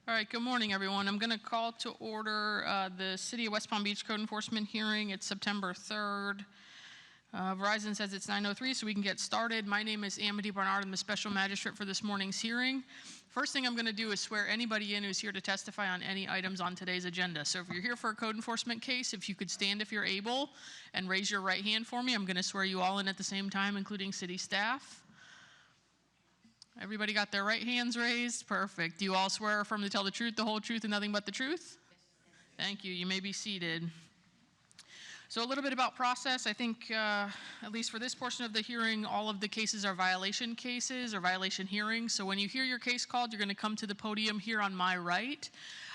All right, good morning, everyone. I'm going to call to order the City of West Palm Beach Code Enforcement hearing. It's September 3rd. Verizon says it's 9:03, so we can get started. My name is Amity Barnard. I'm the Special Magistrate for this morning's hearing. First thing I'm going to do is swear anybody in who's here to testify on any items on today's agenda. So if you're here for a code enforcement case, if you could stand if you're able and raise your right hand for me, I'm going to swear you all in at the same time, including city staff. Everybody got their right hands raised? Perfect. Do you all swear or affirm to tell the truth, the whole truth, and nothing but the truth? Yes. Thank you. You may be seated. So a little bit about process. I think, at least for this portion of the hearing, all of the cases are violation cases or violation hearings. So when you hear your case called, you're going to come to the podium here on my right.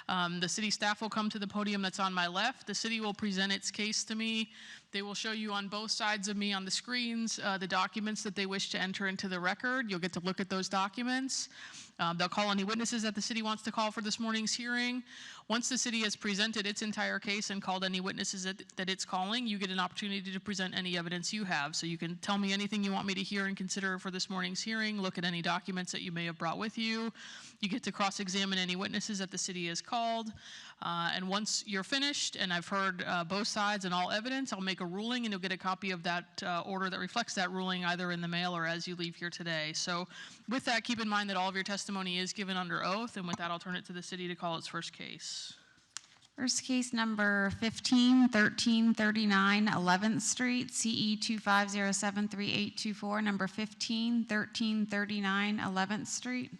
The city staff will come to the podium that's on my left. The city will present its case to me. They will show you on both sides of me on the screens the documents that they wish to enter into the record. You'll get to look at those documents. They'll call any witnesses that the city wants to call for this morning's hearing. Once the city has presented its entire case and called any witnesses that it's calling, you get an opportunity to present any evidence you have. So you can tell me anything you want me to hear and consider for this morning's hearing, look at any documents that you may have brought with you. You get to cross-examine any witnesses that the city has called. And once you're finished and I've heard both sides and all evidence, I'll make a ruling and you'll get a copy of that order that reflects that ruling either in the mail or as you leave here today. So with that, keep in mind that all of your testimony is given under oath, and with that, I'll turn it to the city to call its first case. First case number 151339 11th Street, CE 25073824, number 151339 11th Street.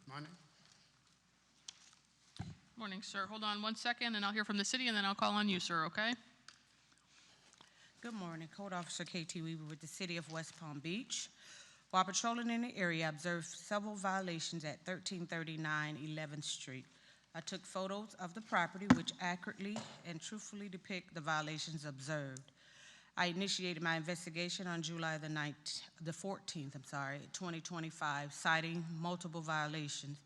Morning. Morning, sir. Hold on one second, and I'll hear from the city, and then I'll call on you, sir, okay? Good morning. Code Officer KT Weaver with the City of West Palm Beach. While patrolling in the area, I observed several violations at 1339 11th Street. I took photos of the property which accurately and truthfully depict the violations observed. I initiated my investigation on July the 14th, 2025, citing multiple violations.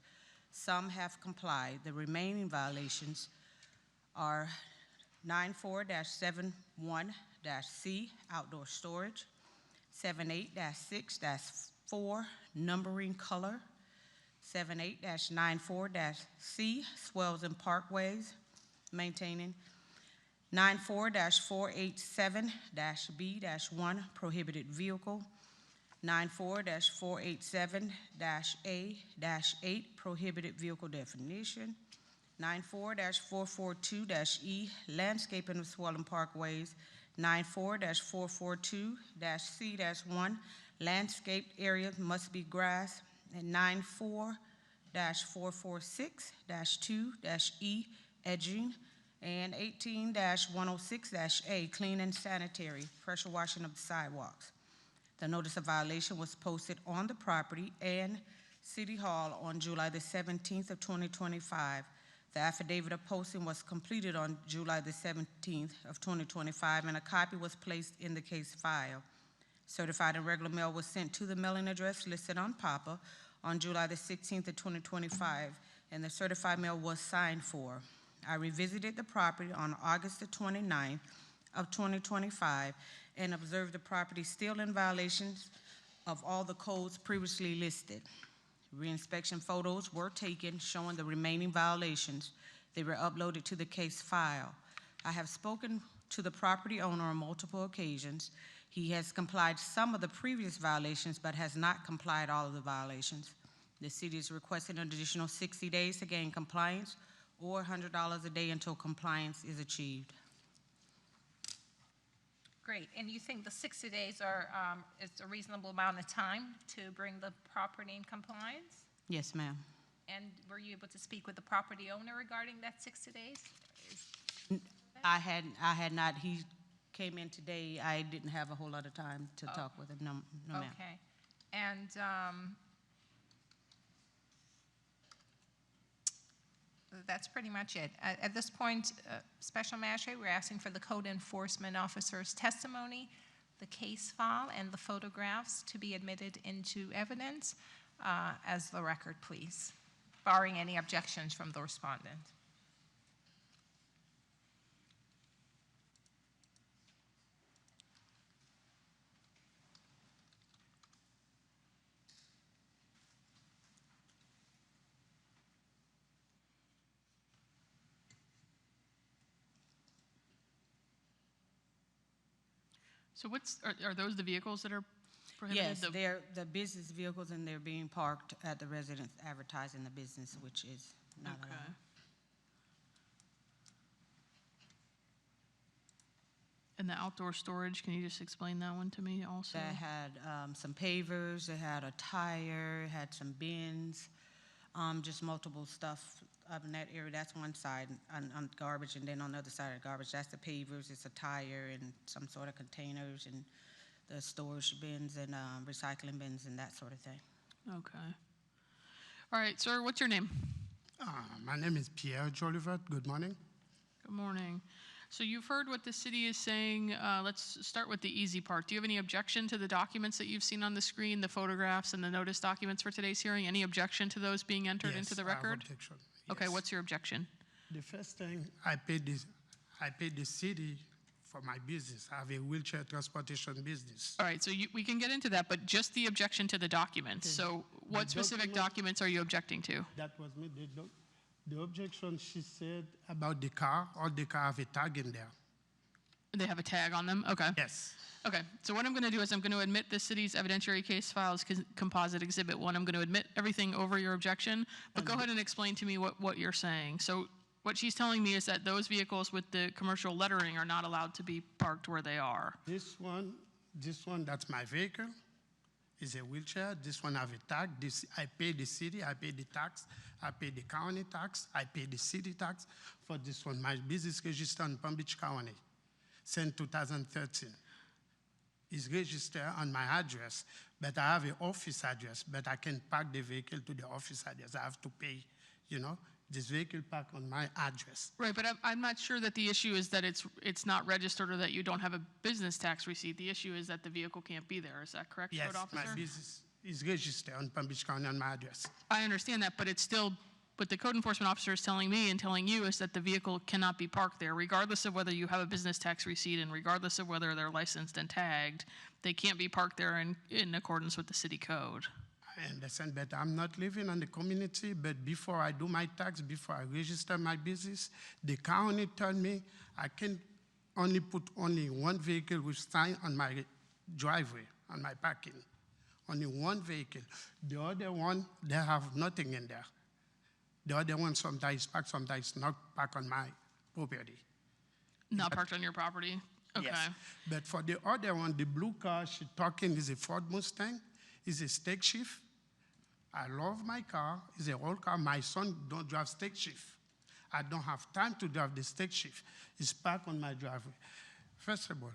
Some have complied. The remaining violations are 94-71-C, outdoor storage, 78-6-4, numbering color, 78-94-C, swells and parkways, maintaining, 94-487-B-1, prohibited vehicle, 94-487-A-8, prohibited vehicle definition, 94-442-E, landscaping of swollen parkways, 94-442-C-1, landscaped areas must be grass, and 94-446-2-E, edging, and 18-106-A, clean and sanitary, pressure washing of the sidewalks. The notice of violation was posted on the property and City Hall on July the 17th of 2025. The affidavit of posting was completed on July the 17th of 2025, and a copy was placed in the case file. Certified and regular mail was sent to the mailing address listed on PAPA on July the 16th of 2025, and the certified mail was signed for. I revisited the property on August the 29th of 2025 and observed the property still in violations of all the codes previously listed. Reinspection photos were taken showing the remaining violations. They were uploaded to the case file. I have spoken to the property owner on multiple occasions. He has complied some of the previous violations but has not complied all of the violations. The city is requesting an additional 60 days to gain compliance or $100 a day until compliance is achieved. Great, and you think the 60 days are is a reasonable amount of time to bring the property in compliance? Yes, ma'am. And were you able to speak with the property owner regarding that 60 days? I had not. He came in today. I didn't have a whole lot of time to talk with him. No, ma'am. Okay, and that's pretty much it. At this point, Special Magistrate, we're asking for the Code Enforcement Officer's testimony, the case file, and the photographs to be admitted into evidence as the record, please, barring any objections from the respondent. So are those the vehicles that are prohibited? Yes, they're the business vehicles, and they're being parked at the residence advertising the business, which is not Okay. allowed. And the outdoor storage, can you just explain that one to me also? That had some pavers, it had a tire, it had some bins, just multiple stuff up in that area. That's one side on garbage, and then on the other side of garbage, that's the pavers, it's a tire and some sort of containers and the storage bins and recycling bins and that sort of thing. Okay. All right, sir, what's your name? My name is Pierre Jolivet. Good morning. Good morning. So you've heard what the city is saying. Let's start with the easy part. Do you have any objection to the documents that you've seen on the screen, the photographs and the notice documents for today's hearing? Any objection to those being entered into the Yes, I have record? objection. Okay, Yes. what's your objection? The first thing, I paid the city for my business. I have a wheelchair transportation business. All right, so we can get into that, but just the objection to the documents. So what specific documents are you objecting to? That was me. The objection, she said about the car, all the car have a tag in there. They have a tag on them? Okay. Yes. Okay, so what I'm going to do is I'm going to admit the city's evidentiary case files composite exhibit 1. I'm going to admit everything over your objection, but go ahead and explain to me what you're saying. So what she's telling me is that those vehicles with the commercial lettering are not allowed to be parked where they are. This one, that's my vehicle. It's a wheelchair. This one have a tag. I pay the city, I pay the tax, I pay the county tax, I pay the city tax for this one. My business registered in Palm Beach County since 2013. It's registered on my address, but I have an office address, but I can park the vehicle to the office address. I have to pay, this vehicle park on my address. Right, but I'm not sure that the issue is that it's not registered or that you don't have a business tax receipt. The issue is that the vehicle can't be there. Is that correct, Yes, Code Officer? my business is registered on Palm Beach County on my address. I understand that, but it's still, what the code enforcement officer is telling me and telling you is that the vehicle cannot be parked there, regardless of whether you have a business tax receipt and regardless of whether they're licensed and tagged. They can't be parked there in accordance with the city code. I understand, but I'm not living in the community, but before I do my tax, before I register my business, the county told me I can only put only one vehicle with sign on my driveway, on my parking. Only one vehicle. The other one, they have nothing in there. The other one sometimes parked, sometimes not parked on my property. Not parked on your property? Okay. Yes. But for the other one, the blue car she's talking is a Ford Mustang, is a stick shift. I love my car, it's a old car. My son don't drive stick shift. I don't have time to drive the stick shift. It's parked on my driveway. First of all,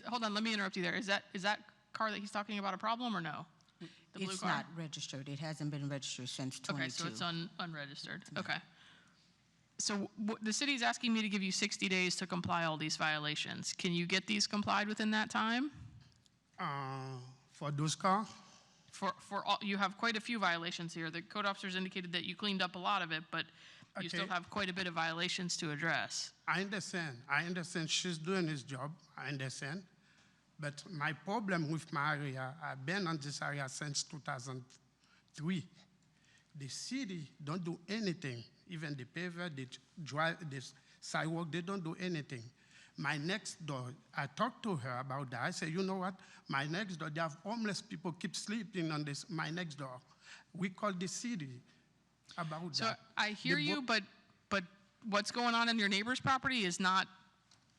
Hold on, let me interrupt you there. Is that car that he's talking about a problem or no? The blue It's car? not registered. It hasn't been registered since 22. Okay, so it's unregistered. Okay. So the city's asking me to give you 60 days to comply all these violations. Can you get these complied within that time? for those cars, For all, you have quite a few violations here. The code officers indicated that you cleaned up a lot of it, but you Okay. still have quite a bit of violations to address. I understand she's doing his job, I understand. But my problem with my area, I've been on this area since 2003. The city don't do anything. Even the paver, the sidewalk, they don't do anything. My next door, I talked to her about that. I said, you know what? My next door, they have homeless people keep sleeping on my next door. We call the city about So that. I hear The you, but what's going on in your neighbor's property is not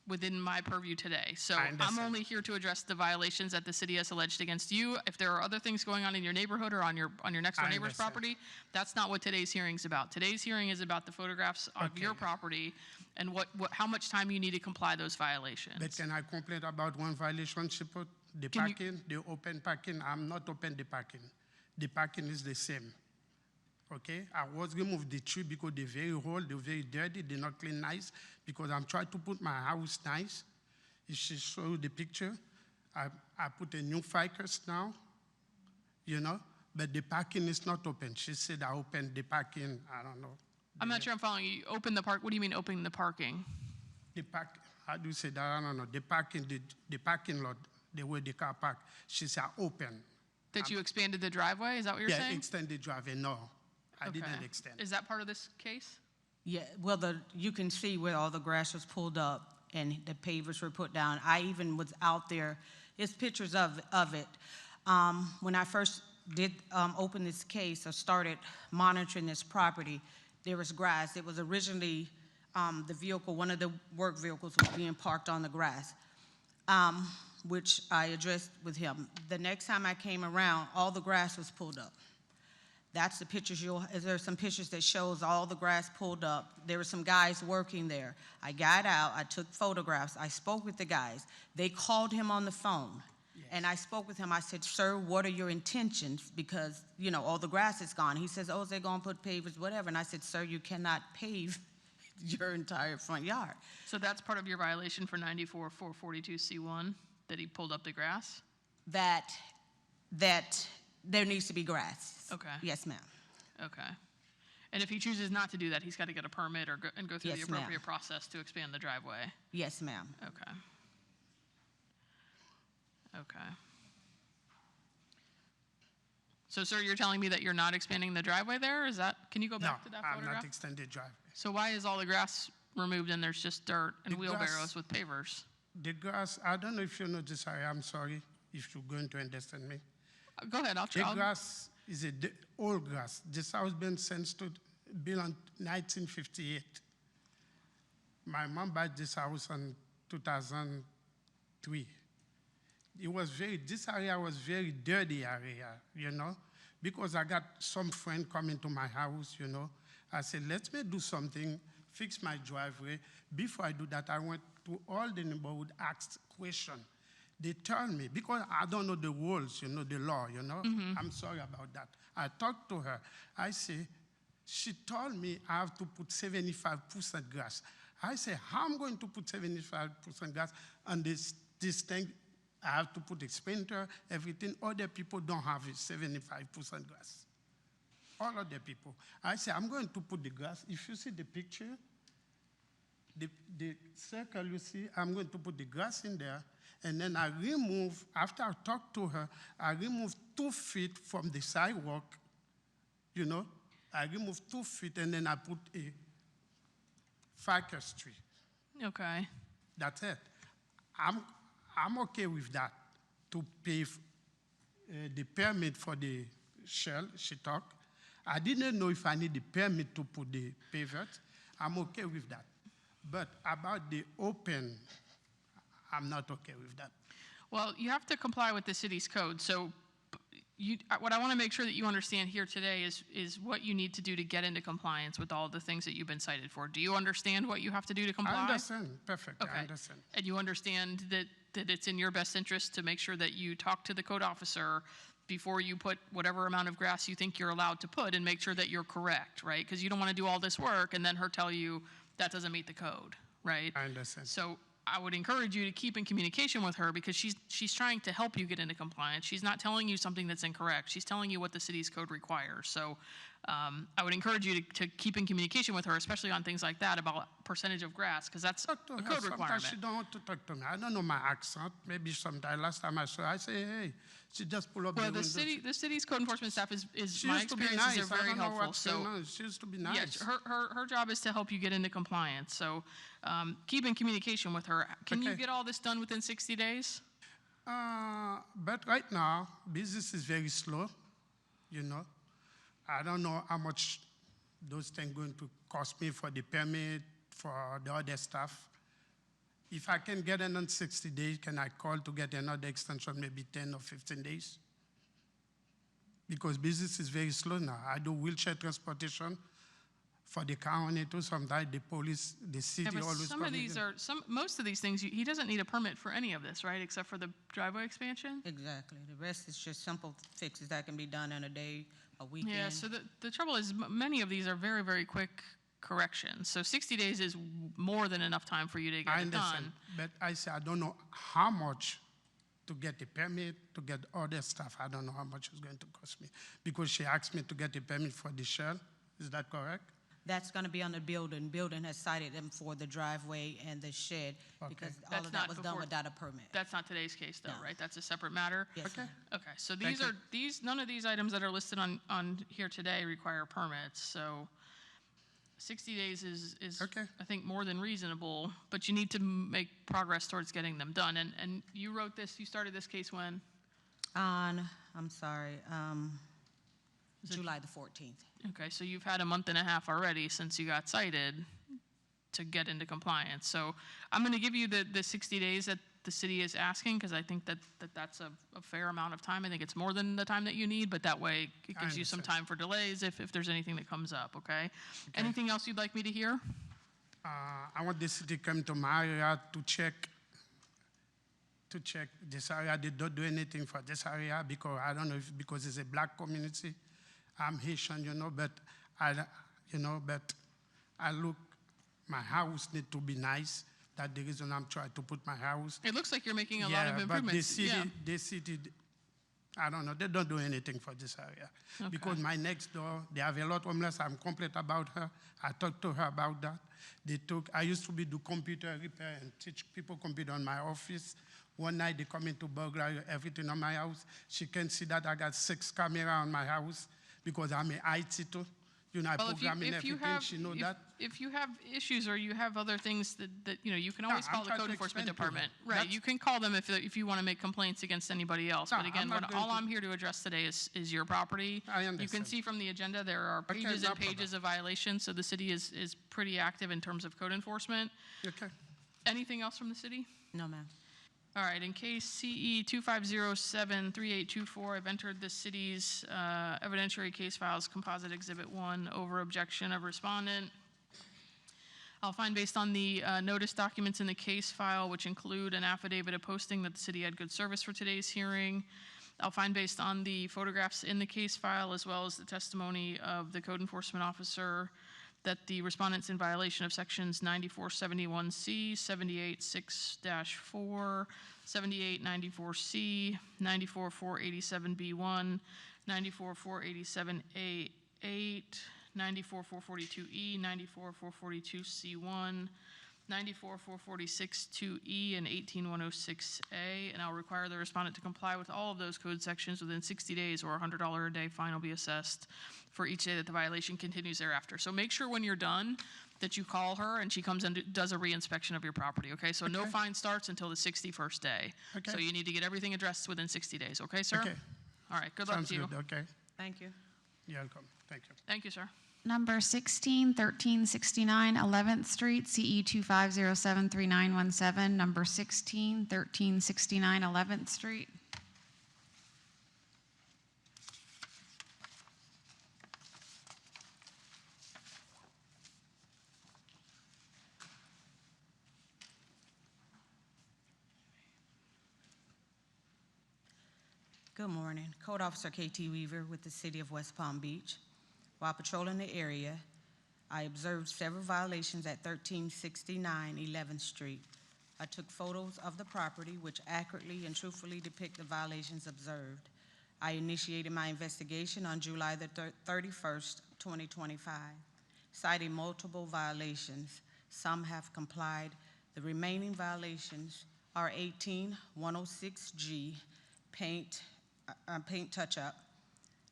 within my purview today. So I I'm understand. only here to address the violations that the city has alleged against you. If there are other things going on in your neighborhood or on your next door I neighbor's understand. property, that's not what today's hearing is about. Today's hearing is about the photographs of your Okay. property and how much time you need to comply those violations. But can I complain about one violation she put? The Can you- parking, the open parking. I'm not open the parking. The parking is the same. Okay? I was remove the tree because they're very old, they're very dirty, they're not clean nice, because I'm trying to put my house nice. If she show you the picture, I put a new ficus now, but the parking is not open. She said I opened the parking, I don't know. I'm not sure I'm following you. Open the park. What do you mean open the parking? The park, how do you say that? I don't know. The parking lot, the way the car park, she said open. That you expanded the driveway? Is that what you're Yeah, saying? extend the driveway. No, I didn't Okay. extend. Is that part of this case? Yeah, well, you can see where all the grass was pulled up and the pavers were put down. I even was out there. It's pictures of it. When I first did open this case or started monitoring this property, there was grass. It was originally the vehicle, one of the work vehicles was being parked on the grass, which I addressed with him. The next time I came around, all the grass was pulled up. That's the pictures there are some pictures that shows all the grass pulled up. There were some guys working there. I got out, I took photographs, I spoke with the guys. They called him on the phone. Yes. And I spoke with him. I said, sir, what are your intentions? Because, you know, all the grass is gone. He says, oh, they're gonna put pavers, whatever. And I said, sir, you cannot pave your entire front yard. So that's part of your violation for 94-442C1, that he pulled up the grass? That there needs to be grass. Okay. Yes, ma'am. Okay. And if he chooses not to do that, he's got to get a permit or go through Yes, the appropriate process to expand the driveway? Yes, ma'am. Okay. Okay. So, sir, you're telling me that you're not expanding the driveway there? Can you go back to that No, I'm photograph? not extended driveway. So why is all the grass removed and there's just dirt and The wheelbarrows grass- with pavers? The grass, I don't know if you know this area, I'm sorry if you're going to understand me. Go ahead, The grass is old grass. This house been built in 1958. My mom bought this house in 2003. This area was very dirty area, you know, because I got some friend coming to my house, you know. I said, let me do something, fix my driveway. Before I do that, I went to all the neighborhood, asked question. They told me, because I don't know the rules, you know, the law, you know. I'm sorry about that. I talked to her. She told me I have to put 75% grass. I say, how am I going to put 75% grass on this thing? I have to put a sprinter, everything. Other people don't have 75% grass. All other people. I say, I'm going to put the grass. If you see the picture, the circle you see, I'm going to put the grass in there. And then I remove, after I talk to her, I remove 2 feet from the sidewalk, you know. I remove 2 feet and then I put a ficus tree. Okay. That's it. I'm okay with that, to pay the permit for the shell, she talked. I didn't know if I need the permit to put the pavement. I'm okay with that. But about the open, I'm not okay with that. Well, you have to comply with the city's code. So what I want to make sure that you understand here today is what you need to do to get into compliance with all the things that you've been cited for. Do you understand what you have to do to comply? I understand, perfect, Okay. I understand. And you understand that it's in your best interest to make sure that you talk to the code officer before you put whatever amount of grass you think you're allowed to put, and make sure that you're correct, right? Because you don't want to do all this work and then her tell you that doesn't meet the code, right? I understand. So I would encourage you to keep in communication with her, because she's trying to help you get into compliance. She's not telling you something that's incorrect. She's telling you what the city's code requires. So I would encourage you to keep in communication with her, especially on things like that about percentage of grass, because that's a code Sometimes requirement. she don't want to talk to me. I don't know my accent. Maybe sometime last time I saw her, I say, hey, she just pull up Well, the window. the city's code enforcement staff is She my used to be experiences nice. are very I don't know helpful. what's going on. She used to be nice. Yeah, her job is to help you get into compliance. So keep in communication with her. Can you Okay. get all this done within 60 days? But right now, business is very slow, you know. I don't know how much those things going to cost me for the permit, for the other stuff. If I can get it in 60 days, can I call to get another extension, maybe 10 or 15 days? Because business is very slow now. I do wheelchair transportation for the county too. Sometimes the police, the city Yeah, but always some of come these in. most of these things, he doesn't need a permit for any of this, right? Except for the driveway expansion? Exactly. The rest is just simple fixes that can be done in a day, a weekend. Yeah, so the trouble is many of these are very, very quick corrections. So 60 days is more than enough time for you to get I it understand, done. but I say I don't know how much to get the permit, to get other stuff. I don't know how much it's going to cost me. Because she asked me to get a permit for the shell. Is that correct? That's going to be on the building. Building has cited them for the driveway and the shed because all That's of not that was done before- without a permit. That's not today's case, though, No. right? That's a separate matter? Yes, Okay. ma'am. Okay, so Thank none of these items that are listed on here today require permits, so 60 days is Okay. I think, more than reasonable, but you need to make progress towards getting them done. And you wrote this, you started this case when? On, I'm sorry, Is it- July the 14th. Okay, so you've had a month and a half already since you got cited to get into compliance. So I'm going to give you the 60 days that the city is asking, because I think that's a fair amount of time. I think it's more than the time that you need, but that way it I gives you some understand. time for delays if there's anything that comes up, okay? Anything else you'd like me to hear? I want the city to come to my area to check this area. They don't do anything for this area because I don't know if because it's a black community. I'm Haitian, but I look, my house need to be nice. That's the reason I'm trying to put my house. It looks like you're making a lot of But improvements. the city, I don't know, they don't do anything for this area. Okay. Because my next door, they have a lot of homeless. I'm complaint about her. I talked to her about that. I used to do computer repair and teach people computer in my office. One night they come in to burglary everything on my house. She can see that I got 6 cameras on my house because I'm an IT too. I Well, programming everything, she know that. if you have issues or you have other things that you can always I'm call the trying code to enforcement explain to her. department. Right, That's- you can call them if you want to make complaints against anybody else. No, But again, I'm not going all to. I'm here to address today is your property. I You can understand. see from the agenda, there are Okay, pages no and pages problem. of violations, so the city is pretty active in terms of code enforcement. Okay. Anything else from the city? No, ma'am. All right, in case CE 25073824, I've entered the city's evidentiary case files, Composite Exhibit 1, over objection of respondent. I'll find based on the notice documents in the case file, which include an affidavit of posting that the city had good service for today's hearing. I'll find based on the photographs in the case file, as well as the testimony of the code enforcement officer, that the respondent's in violation of sections 9471C, 786-4, 7894C, 94487B1, 94487A8, 94442E, 94442C1, 94446-2E, and 18106A, and I'll require the respondent to comply with all of those code sections within 60 days, or a $100 a day fine will be assessed for each day that the violation continues thereafter. So make sure when you're done that you call her and she comes and does a reinspection of your property, okay? So no Okay. fine starts until the 61st day. Okay. So you need to get everything addressed within 60 days, okay, sir? Okay. All right, good luck Sounds to you. good, okay. Thank you. You're welcome. Thank you. Thank you, sir. Number 16, 1369 11th Street, CE 25073917. Number 16, 1369 11th Street. Good morning. Code Officer KT Weaver with the City of West Palm Beach. While patrolling the area, I observed several violations at 1369 11th Street. I took photos of the property which accurately and truthfully depict the violations observed. I initiated my investigation on July the 31st, 2025, citing multiple violations. Some have complied. The remaining violations are 18106G, paint touch-up,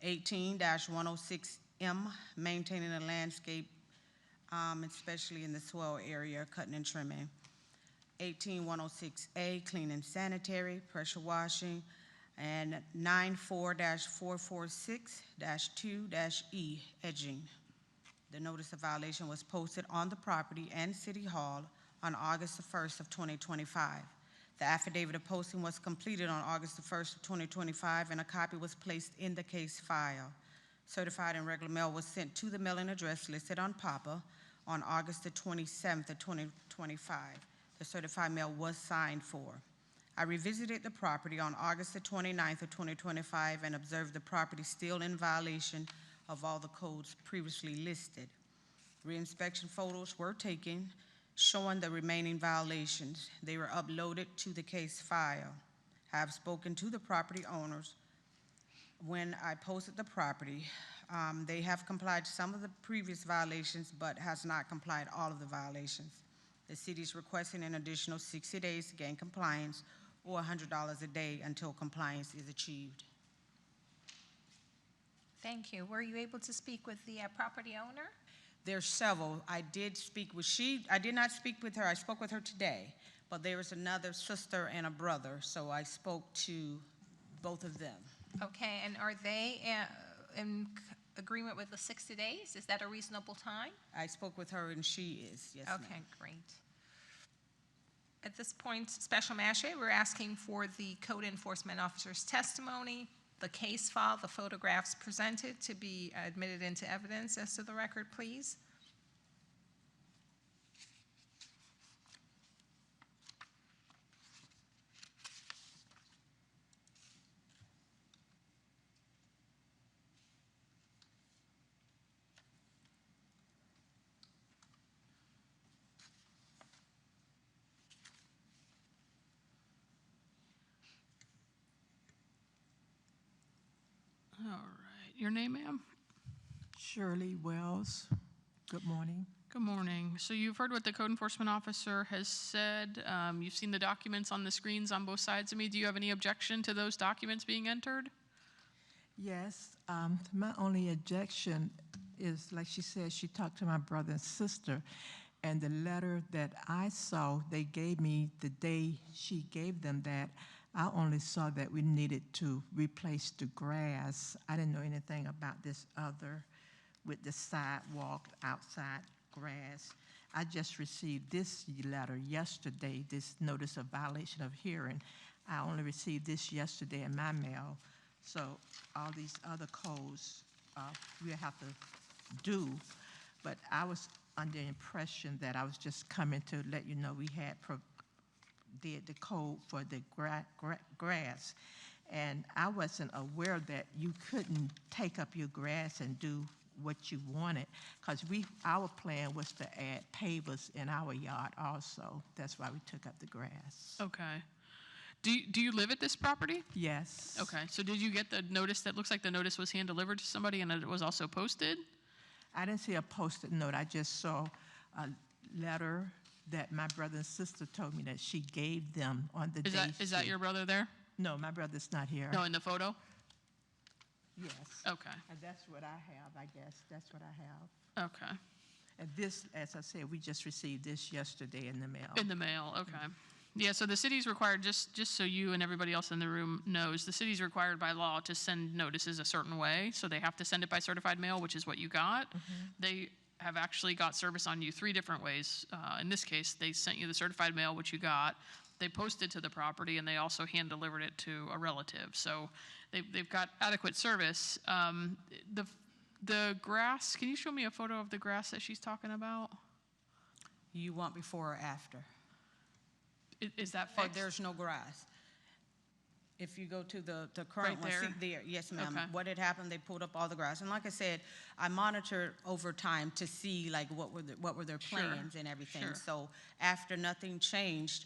18-106M, maintaining a landscape, especially in the swell area, cutting and trimming, 18106A, clean and sanitary, pressure washing, and 94-446-2-E, edging. The notice of violation was posted on the property and City Hall on August the 1st of 2025. The affidavit of posting was completed on August the 1st of 2025, and a copy was placed in the case file. Certified and regular mail was sent to the mailing address listed on PAPA on August the 27th of 2025. The certified mail was signed for. I revisited the property on August the 29th of 2025 and observed the property still in violation of all the codes previously listed. Reinspection photos were taken showing the remaining violations. They were uploaded to the case file. I have spoken to the property owners when I posted the property. They have complied some of the previous violations, but has not complied all of the violations. The city is requesting an additional 60 days to gain compliance, or $100 a day until compliance is achieved. Thank you. Were you able to speak with the property owner? There's several. I did not speak with her, I spoke with her today, but there is another sister and a brother, so I spoke to both of them. Okay, and are they in agreement with the 60 days? Is that a reasonable time? I spoke with her and she is, yes, ma'am. Okay, great. At this point, Special Magistrate, we're asking for the code enforcement officer's testimony, the case file, the photographs presented to be admitted into evidence as to the record, please. All right. Your name, ma'am? Shirley Wells. Good morning. Good morning. So you've heard what the code enforcement officer has said. You've seen the documents on the screens on both sides of me. Do you have any objection to those documents being entered? Yes, my only objection is, like she said, she talked to my brother and sister, and the letter that I saw, they gave me the day she gave them that. I only saw that we needed to replace the grass. I didn't know anything about this other with the sidewalk, outside grass. I just received this letter yesterday, this notice of violation of hearing. I only received this yesterday in my mail. So all these other codes we'll have to do. But I was under the impression that I was just coming to let you know we had did the code for the grass. And I wasn't aware that you couldn't take up your grass and do what you wanted, because our plan was to add pavers in our yard also. That's why we took up the grass. Okay. Do you live at this property? Yes. Okay. So did you get the notice that looks like the notice was hand-delivered to somebody and it was also posted? I didn't see a posted note. I just saw a letter that my brother and sister told me that she gave them on the day. Is that your brother there? No, my brother's not here. No, in the photo? Yes. Okay. And that's what I have, I guess. That's what I have. Okay. And this, as I said, we just received this yesterday in the mail. In the mail, okay. Yeah, so the city's required, just so you and everybody else in the room knows, the city's required by law to send notices a certain way, so they have to send it by certified mail, which is what you got. They have actually got service on you 3 different ways. In this case, they sent you the certified mail, which you got. They posted to the property, and they also hand-delivered it to a relative. So they've got adequate service. The grass, can you show me a photo of the grass that she's talking about? You want before or after? Is that Or fixed? there's no grass? If you go to the current Right one, there? see there, yes, ma'am. Okay. What had happened, they pulled up all the grass. And like I said, I monitored over time to see like what were their Sure, plans and everything. sure. So after nothing changed,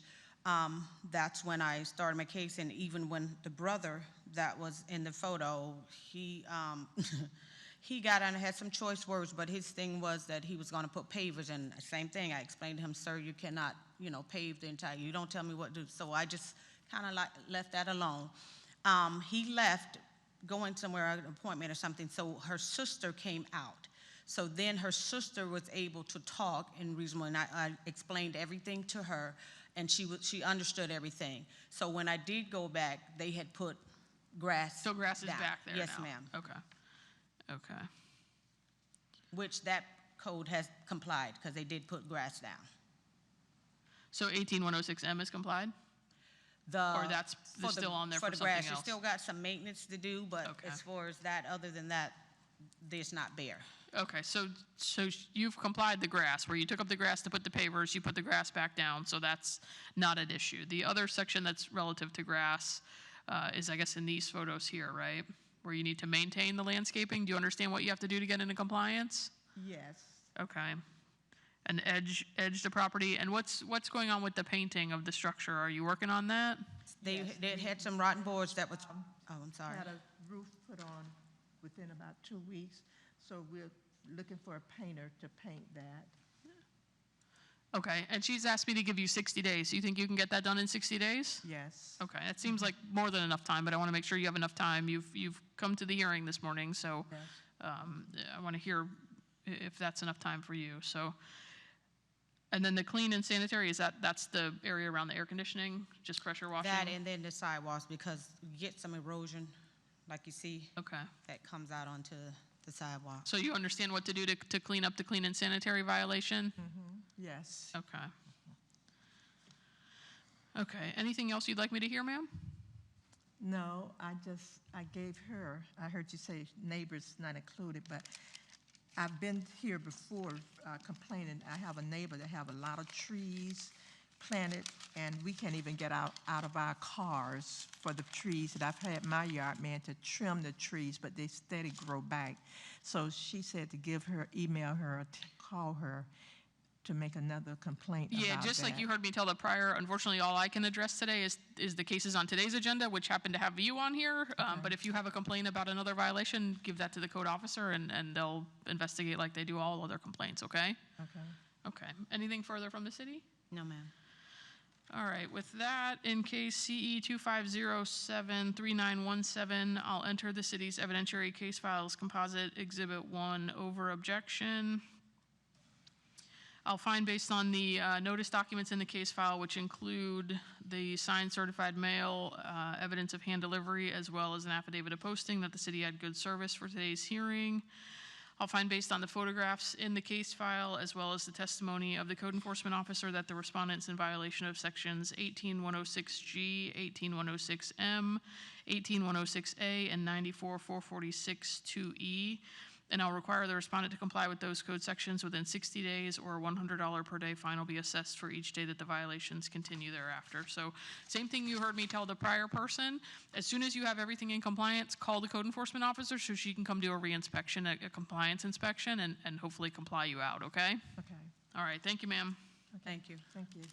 that's when I started my case. And even when the brother that was in the photo, he he got on and had some choice words, but his thing was that he was going to put pavers in. Same thing, I explained to him, sir, you cannot, pave the entire, you don't tell me what to do. So I just kind of left that alone. He left, going somewhere, an appointment or something, so her sister came out. So then her sister was able to talk in reasonable, and I explained everything to her, and she understood everything. So when I did go back, they had put grass So grass is down. back there Yes, now? ma'am. Okay. Okay. Which that code has complied, because they did put grass down. So 18106M is complied? Or that's still on there for the something grass. You else? still got some maintenance to do, but Okay. as far as that, other than that, there's not there. Okay, so you've complied the grass, where you took up the grass to put the pavers, you put the grass back down, so that's not an issue. The other section that's relative to grass is, I guess, in these photos here, right? Where you need to maintain the landscaping. Do you understand what you have to do to get into compliance? Yes. Okay. And edge the property. And what's going on with the painting of the structure? Are you working on that? They Yes, they had some rotten boards that was, oh, I'm sorry. Had a roof put on within about 2 weeks, so we're looking for a painter to paint that. Okay, and she's asked me to give you 60 days. You think you can get that done in 60 days? Yes. Okay, that seems like more than enough time, but I want to make sure you have enough time. You've come to the hearing this morning, so Yes. I want to hear if that's enough time for you. So, and then the clean and sanitary, that's the area around the air conditioning, just pressure washing? That and then the sidewalks, because you get some erosion, like you see, Okay. that comes out onto the sidewalk. So you understand what to do to clean up the clean and sanitary violation? Yes. Okay. Okay, anything else you'd like me to hear, ma'am? No, I gave her, I heard you say neighbors not included, but I've been here before complaining. I have a neighbor that have a lot of trees planted, and we can't even get out of our cars for the trees. And I've had my yard man to trim the trees, but they steady grow back. So she said to email her, to call her to make another complaint about that. Yeah, just like you heard me tell the prior, unfortunately, all I can address today is the cases on today's agenda, which happen to have you on here. But if you have a complaint about another violation, give that to the code officer, and they'll investigate like they do all other complaints, okay? Okay. Okay. Anything further from the city? No, ma'am. All right, with that, in case CE 25073917, I'll enter the city's evidentiary case files composite Exhibit 1 over objection. I'll find based on the notice documents in the case file, which include the signed certified mail, evidence of hand delivery, as well as an affidavit of posting, that the city had good service for today's hearing. I'll find based on the photographs in the case file, as well as the testimony of the code enforcement officer, that the respondent's in violation of sections 18106G, 18106M, 18106A, and 94446-2E. And I'll require the respondent to comply with those code sections within 60 days, or a $100 per day fine will be assessed for each day that the violations continue thereafter. So same thing you heard me tell the prior person. As soon as you have everything in compliance, call the code enforcement officer so she can come do a reinspection, a compliance inspection, and hopefully comply you out, okay? Okay. All right, thank you, ma'am. Thank you. Thank you.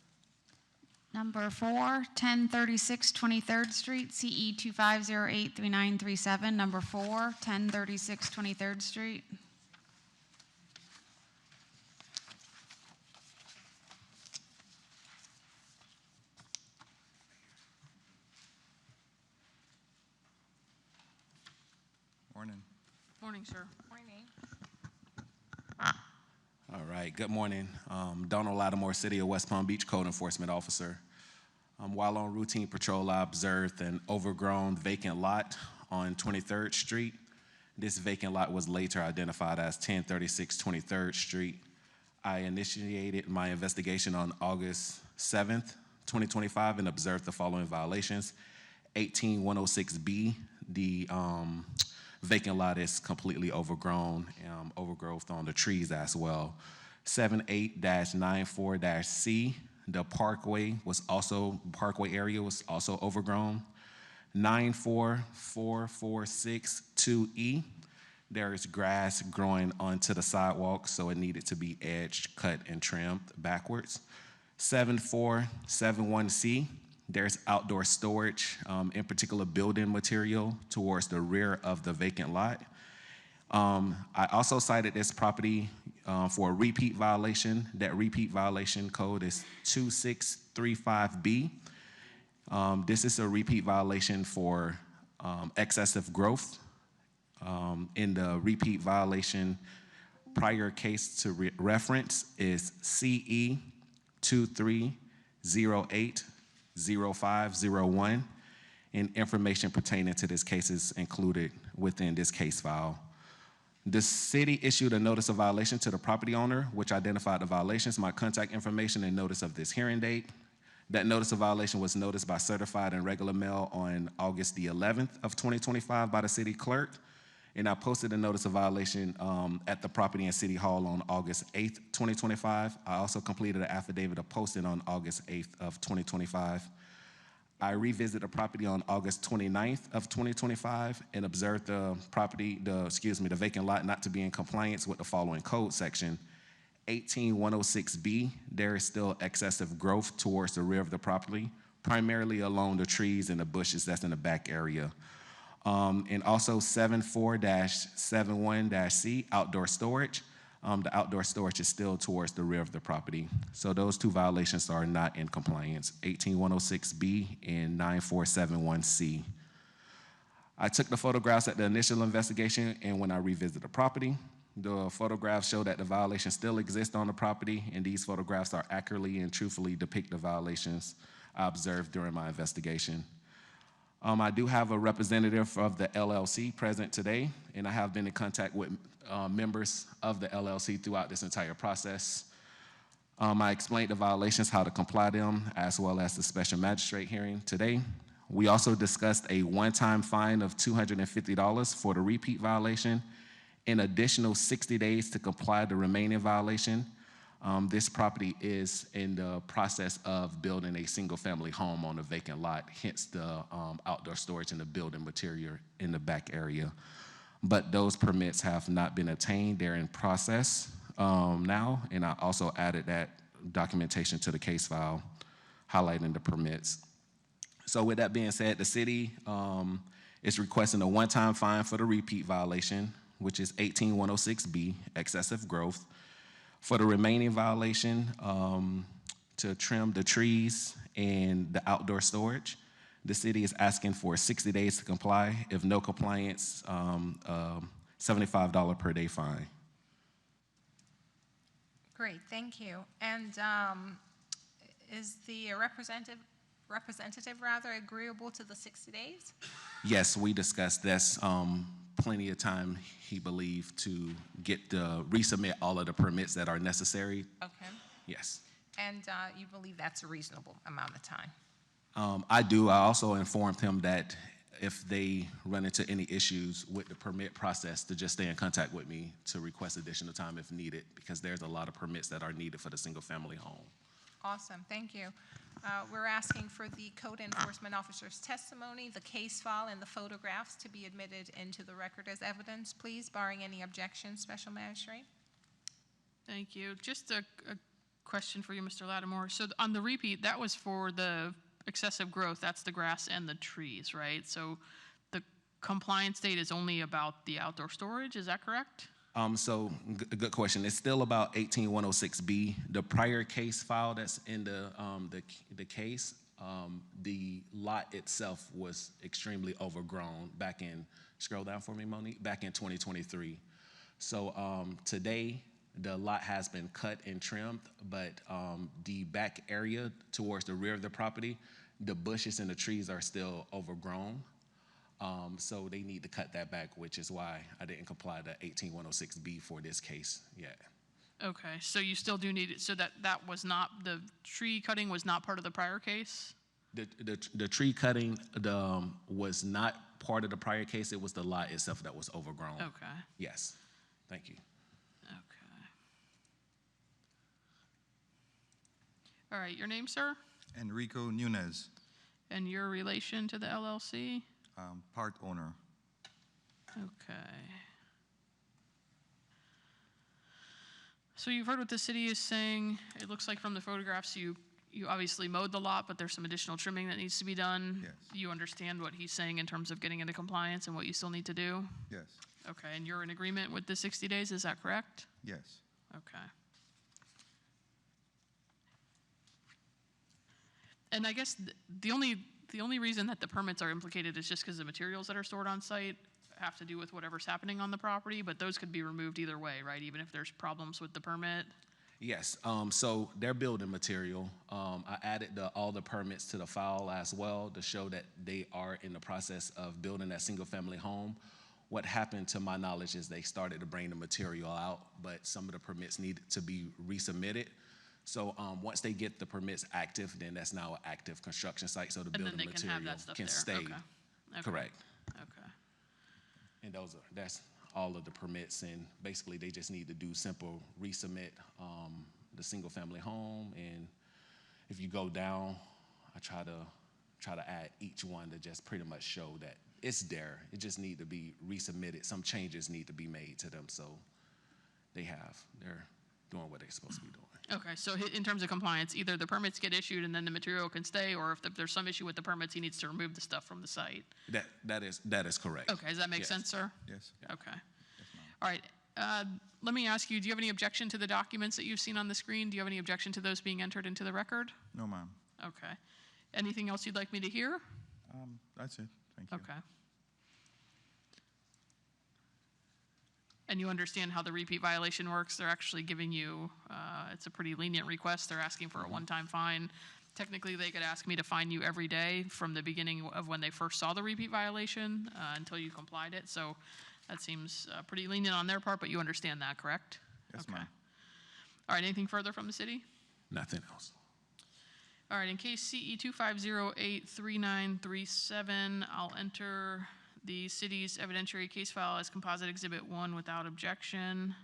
Number 4, 1036 23rd Street, CE 25083937. Number 4, 1036 23rd Street. Morning. Morning, sir. Morning. All right, good morning. Donald Lattimore, City of West Palm Beach Code Enforcement Officer. While on routine patrol, I observed an overgrown vacant lot on 23rd Street. This vacant lot was later identified as 1036 23rd Street. I initiated my investigation on August 7th, 2025, and observed the following violations. 18106B, the vacant lot is completely overgrown, overgrowth on the trees as well. 78-94-C, the parkway area was also overgrown. 94446-2E, there is grass growing onto the sidewalk, so it needed to be edged, cut, and trimmed backwards. 7471C, there's outdoor storage, in particular building material towards the rear of the vacant lot. I also cited this property for a repeat violation. That repeat violation code is 2635B. This is a repeat violation for excessive growth. In the repeat violation, prior case to reference is CE 23080501, and information pertaining to this case is included within this case file. The city issued a notice of violation to the property owner, which identified the violations, my contact information, and notice of this hearing date. That notice of violation was noticed by certified and regular mail on August the 11th of 2025 by the city clerk. And I posted a notice of violation at the property and city hall on August 8th, 2025. I also completed an affidavit of posting on August 8th of 2025. I revisited the property on August 29th of 2025 and observed the vacant lot not to be in compliance with the following code section. 18106B, there is still excessive growth towards the rear of the property, primarily along the trees and the bushes that's in the back area. And also 74-71-C, outdoor storage. The outdoor storage is still towards the rear of the property. So those two violations are not in compliance, 18106B and 9471C. I took the photographs at the initial investigation and when I revisited the property. The photographs show that the violation still exists on the property, and these photographs are accurately and truthfully depict the violations I observed during my investigation. I do have a representative of the LLC present today, and I have been in contact with members of the LLC throughout this entire process. I explained the violations, how to comply them, as well as the special magistrate hearing today. We also discussed a one-time fine of $250 for the repeat violation, an additional 60 days to comply the remaining violation. This property is in the process of building a single-family home on a vacant lot, hence the outdoor storage and the building material in the back area. But those permits have not been obtained. They're in process now, and I also added that documentation to the case file, highlighting the permits. So with that being said, the city is requesting a one-time fine for the repeat violation, which is 18106B, excessive growth. For the remaining violation, to trim the trees and the outdoor storage, the city is asking for 60 days to comply. If no compliance, $75 per day fine. Great, thank you. And is the representative agreeable to the 60 days? Yes, we discussed that's plenty of time, he believed, to resubmit all of the permits that are necessary. Okay. Yes. And you believe that's a reasonable amount of time? I do. I also informed him that if they run into any issues with the permit process, to just stay in contact with me to request additional time if needed, because there's a lot of permits that are needed for the single-family home. Awesome, thank you. We're asking for the code enforcement officer's testimony, the case file, and the photographs to be admitted into the record as evidence, please, barring any objections, Special Magistrate. Thank you. Just a question for you, Mr. Lattimore. So on the repeat, that was for the excessive growth. That's the grass and the trees, right? So the compliance date is only about the outdoor storage, is that correct? Good question. It's still about 18106B. The prior case file that's in the case, the lot itself was extremely overgrown back in, scroll down for me, Monique, back in 2023. So today, the lot has been cut and trimmed, but the back area towards the rear of the property, the bushes and the trees are still overgrown. So they need to cut that back, which is why I didn't comply to 18106B for this case yet. Okay, so you still do need it, so that was not, the tree cutting was not part of the prior case? The tree cutting was not part of the prior case. It was the lot itself that was overgrown. Okay. Yes, thank you. Okay. All right, your name, sir? Enrico Nunez, And your relation to the LLC? part owner. Okay. So you've heard what the city is saying. It looks like from the photographs you obviously mowed the lot, but there's some additional trimming that needs to be done. Yes. You understand what he's saying in terms of getting into compliance and what you still need to do? Yes, Okay, and you're in agreement with the 60 days, is that correct? yes. Okay. And I guess the only reason that the permits are implicated is just because the materials that are stored on site have to do with whatever's happening on the property, but those could be removed either way, right? Even if there's problems with the permit? Yes, so they're building material. I added all the permits to the file as well to show that they are in the process of building that single-family home. What happened, to my knowledge, is they started to bring the material out, but some of the permits needed to be resubmitted. So once they get the permits active, then that's now an active construction site, so the And then building they can have material that stuff can there. stay. Okay. Correct. Okay. And that's all of the permits, and basically they just need to do simple resubmit the single-family home. And if you go down, I try to add each one to just pretty much show that it's there. It just need to be resubmitted. Some changes need to be made to them, so they're doing what they're supposed to be doing. Okay, so in terms of compliance, either the permits get issued and then the material can stay, or if there's some issue with the permits, he needs to remove the stuff from the site. That is correct. Okay, does that make Yes. sense, sir? Yes. Okay. All right, let me ask you, do you have any objection to the documents that you've seen on the screen? Do you have any objection to those being entered into the record? No, ma'am. Okay. Anything else you'd like me to hear? That's it. Thank you. Okay. And you understand how the repeat violation works. They're actually giving you, it's a pretty lenient request. They're asking for a one-time fine. Technically, they could ask me to fine you every day from the beginning of when they first saw the repeat violation until you complied it. So that seems pretty lenient on their part, but you understand that, correct? Yes, Okay. ma'am. All right, anything further from the city? Nothing else. All right, in case CE 25083937, I'll enter the city's evidentiary case file as composite exhibit 1 without objection.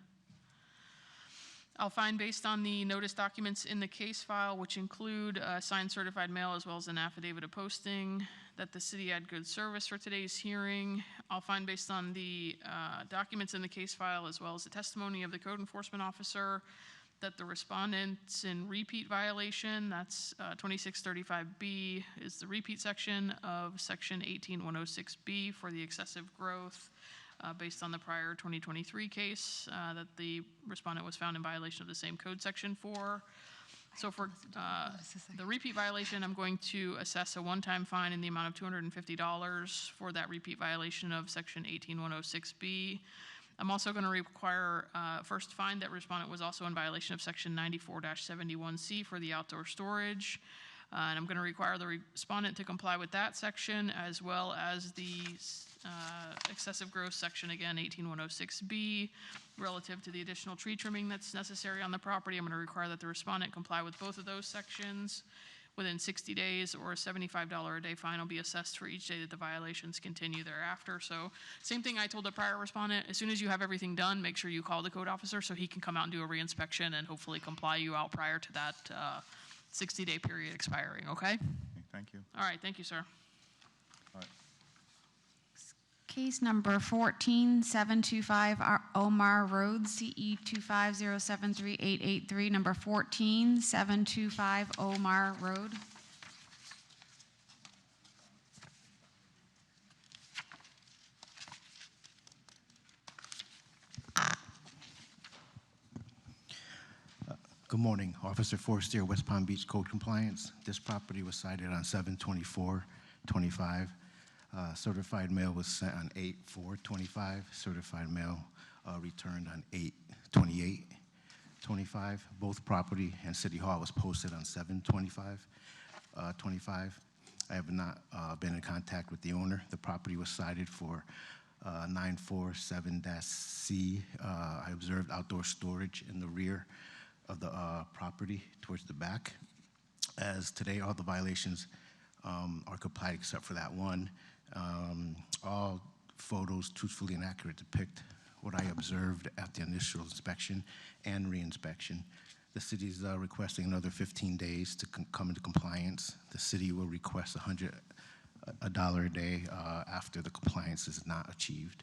I'll find based on the notice documents in the case file, which include signed certified mail as well as an affidavit of posting, that the city had good service for today's hearing. I'll find based on the documents in the case file as well as the testimony of the code enforcement officer that the respondent's in repeat violation, that's 2635B is the repeat section of section 18106B for the excessive growth based on the prior 2023 case that the respondent was found in violation of the same code section for. So for the repeat violation, I'm going to assess a one-time fine in the amount of $250 for that repeat violation of section 18106B. I'm also going to require first find that respondent was also in violation of section 94-71C for the outdoor storage. And I'm going to require the respondent to comply with that section as well as the excessive growth section, again, 18106B, relative to the additional tree trimming that's necessary on the property. I'm going to require that the respondent comply with both of those sections within 60 days, or a $75 a day fine will be assessed for each day that the violations continue thereafter. So same thing I told the prior respondent, as soon as you have everything done, make sure you call the code officer so he can come out and do a reinspection and hopefully comply you out prior to that 60-day period expiring, okay? Okay, thank you. All right, thank you, sir. All right. Case number 14725 Omar Road, CE 250738883, number 14725 Omar Road. Good morning, Officer Forestier, West Palm Beach Code Compliance. This property was cited on 7/24/25. Certified mail was sent on 8/4/25. Certified mail returned on 8/28/25. Both property and City Hall was posted on 7/25/25. I have not been in contact with the owner. The property was cited for 947-C. I observed outdoor storage in the rear of the property towards the back. As today, all the violations are complied except for that one. All photos truthfully and accurate depict what I observed at the initial inspection and reinspection. The city is requesting another 15 days to come into compliance. The city will request $100 a day after the compliance is not achieved.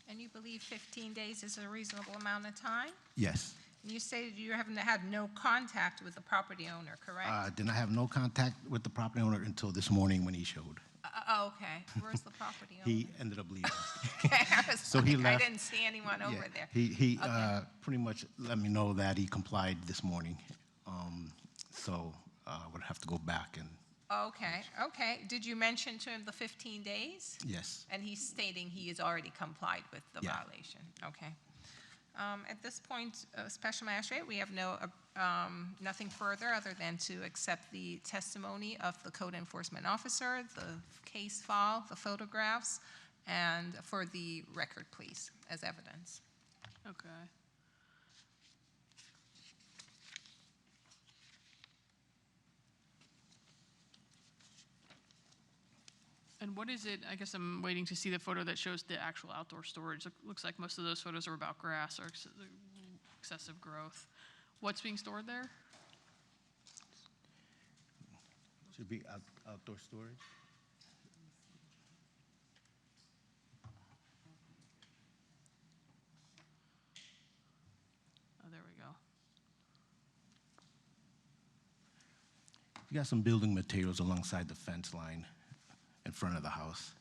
And you believe 15 days is a reasonable amount of time? Yes. And you stated you haven't had no contact with the property owner, correct? Did not have no contact with the property owner until this morning when he showed. Okay. Where's the property owner? He ended up leaving. Okay, I was So he like, I left. didn't see anyone over there. He Okay. pretty much let me know that he complied this morning. So I would have to go back and, Okay, okay. Did you mention to him the 15 days? yes. And he's stating he has already complied with the Yeah. violation? Okay. At this point, Special Magistrate, we have nothing further other than to accept the testimony of the code enforcement officer, the case file, the photographs, and for the record, please, as evidence. Okay. And what is it, I guess I'm waiting to see the photo that shows the actual outdoor storage. Looks like most of those photos are about grass or excessive growth. What's being stored there? Should be outdoor storage. Oh, there we go. You got some building materials alongside the fence line in front of the house.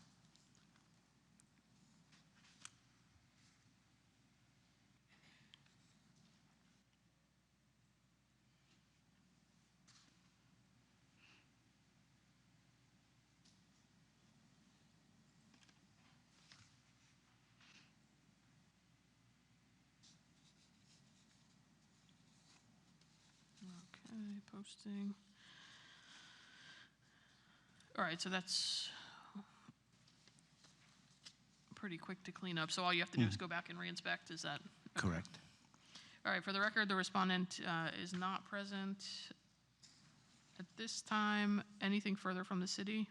posting. All right, so that's pretty quick to clean up. So all you have to do is go back and re-inspect, is that? Correct. All right, for the record, the respondent is not present at this time. Anything further from the city?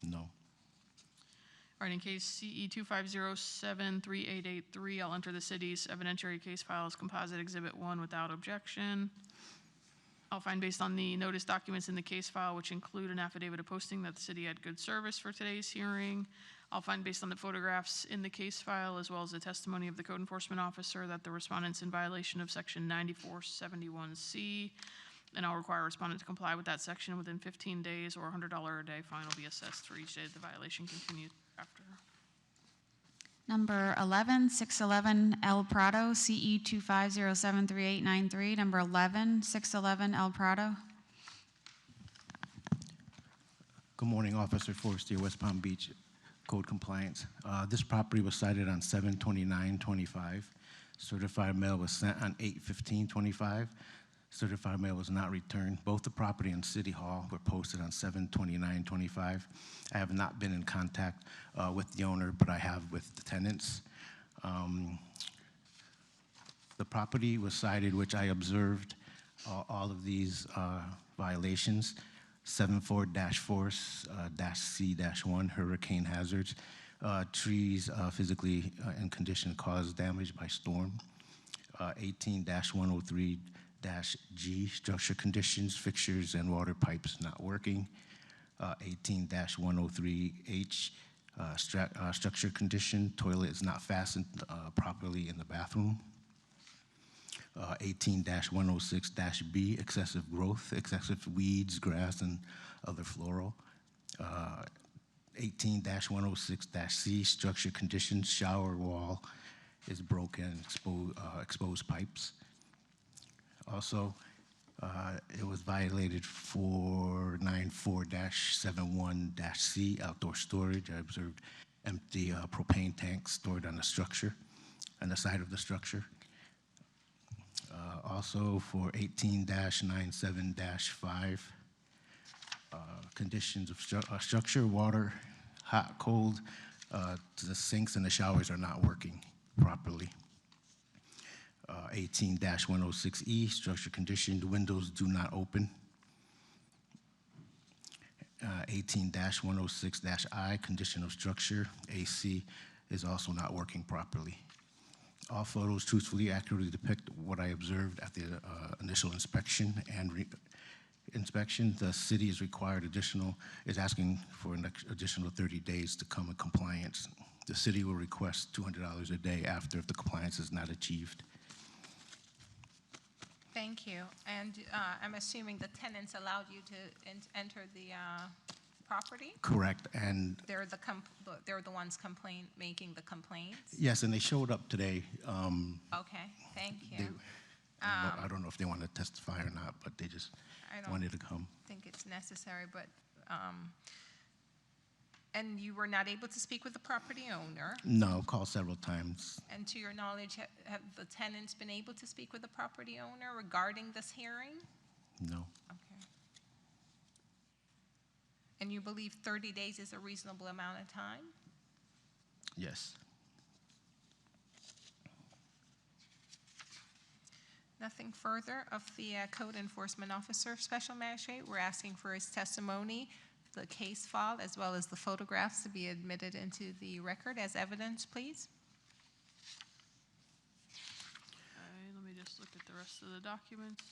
No. All right, in case CE 25073883, I'll enter the city's evidentiary case file as composite exhibit 1 without objection. I'll find based on the notice documents in the case file, which include an affidavit of posting, that the city had good service for today's hearing. I'll find based on the photographs in the case file, as well as the testimony of the code enforcement officer, that the respondent's in violation of section 9471C, and I'll require a respondent to comply with that section within 15 days, or a $100 a day fine will be assessed for each day that the violation continues after. Number 11, 611 El Prado, CE 25073893. Number 11, 611 El Prado. Good morning, Officer Forestier, West Palm Beach Code Compliance. This property was cited on 7/29/25. Certified mail was sent on 8/15/25. Certified mail was not returned. Both the property and City Hall were posted on 7/29/25. I have not been in contact with the owner, but I have with the tenants. The property was cited, which I observed all of these violations. 74-4-C-1, hurricane hazards. Trees physically in condition caused damage by storm. 18-103-G, structure conditions, fixtures and water pipes not working. 18-103H, structure condition, toilet is not fastened properly in the bathroom. 18-106-B, excessive growth, excessive weeds, grass, and other floral. 18-106-C, structure conditions, shower wall is broken, exposed pipes. Also, it was violated 494-71-C, outdoor storage. I observed empty propane tanks stored on the structure, on the side of the structure. Also for 18-97-5, conditions of structure, water, hot, cold, the sinks and the showers are not working properly. 18-106E, structure condition, the windows do not open. 18-106-I, condition of structure, AC is also not working properly. All photos truthfully, accurately depict what I observed at the initial inspection and inspection. The city is is asking for an additional 30 days to come in compliance. The city will request $200 a day after if the compliance is not achieved. Thank you. And I'm assuming the tenants allowed you to enter the property? Correct, and They're the ones making the complaints? yes, and they showed up today. Okay, thank you. I don't know if they want to testify or not, but they just I don't wanted to come. think it's necessary, but, and you were not able to speak with the property owner? No, called several times. And to your knowledge, have the tenants been able to speak with the property owner regarding this hearing? No. Okay. And you believe 30 days is a reasonable amount of time? Yes. Nothing further of the code enforcement officer. Special Magistrate, we're asking for his testimony, the case file, as well as the photographs to be admitted into the record as evidence, please. Okay, let me just look at the rest of the documents.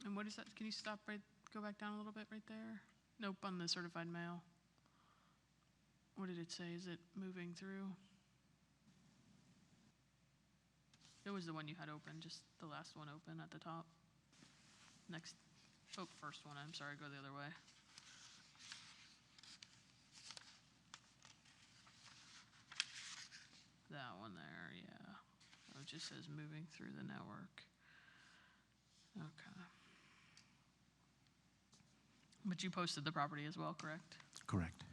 And what is that? Can you go back down a little bit right there? Nope, on the certified mail. What did it say? Is it moving through? It was the one you had open, just the last one open at the top. Next, first one, I'm sorry, go the other way. That one there, yeah. Oh, it just says moving through the network. Okay. But you posted the property as well, correct? Correct.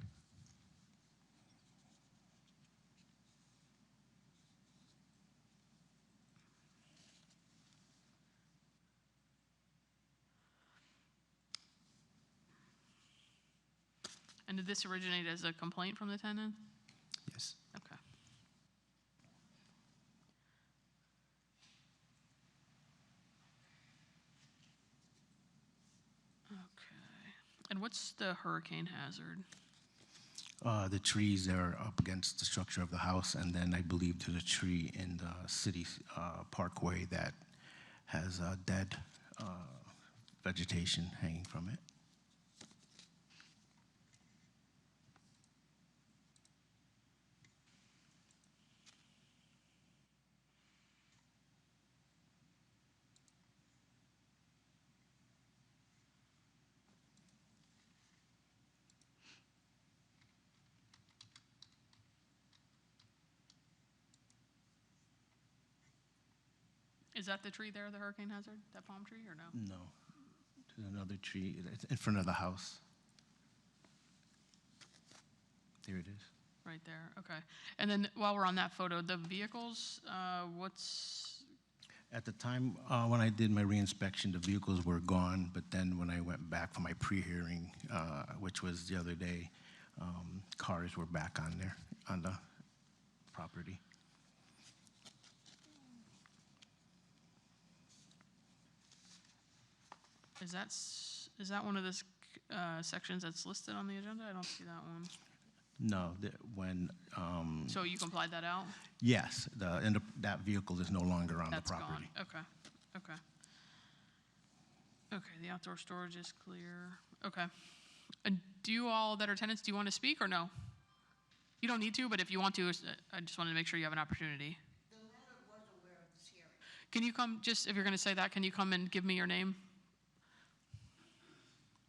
And did this originate as a complaint from the tenant? Yes. Okay. Okay. And what's the hurricane hazard? The trees that are up against the structure of the house, and then I believe there's a tree in the city parkway that has dead vegetation hanging from it. Is that the tree there, the hurricane hazard, that palm tree, or no? No. There's another tree it's in front of the house. There it is. Right there, okay. And then while we're on that photo, the vehicles, what's, At the time when I did my reinspection, the vehicles were gone, but then when I went back for my pre-hearing, which was the other day, cars were back on there, on the property. is that one of the sections that's listed on the agenda? I don't see that one. No, when, So you complied that out? yes, that vehicle is no longer on the That's property. gone, okay, okay. Okay, the outdoor storage is clear, okay. And do you all that are tenants, do you want to speak or no? You don't need to, but if you want to, I just wanted to make sure you have an opportunity. The landlord was aware of this hearing. Can you come, just if you're going to say that, can you come and give me your name?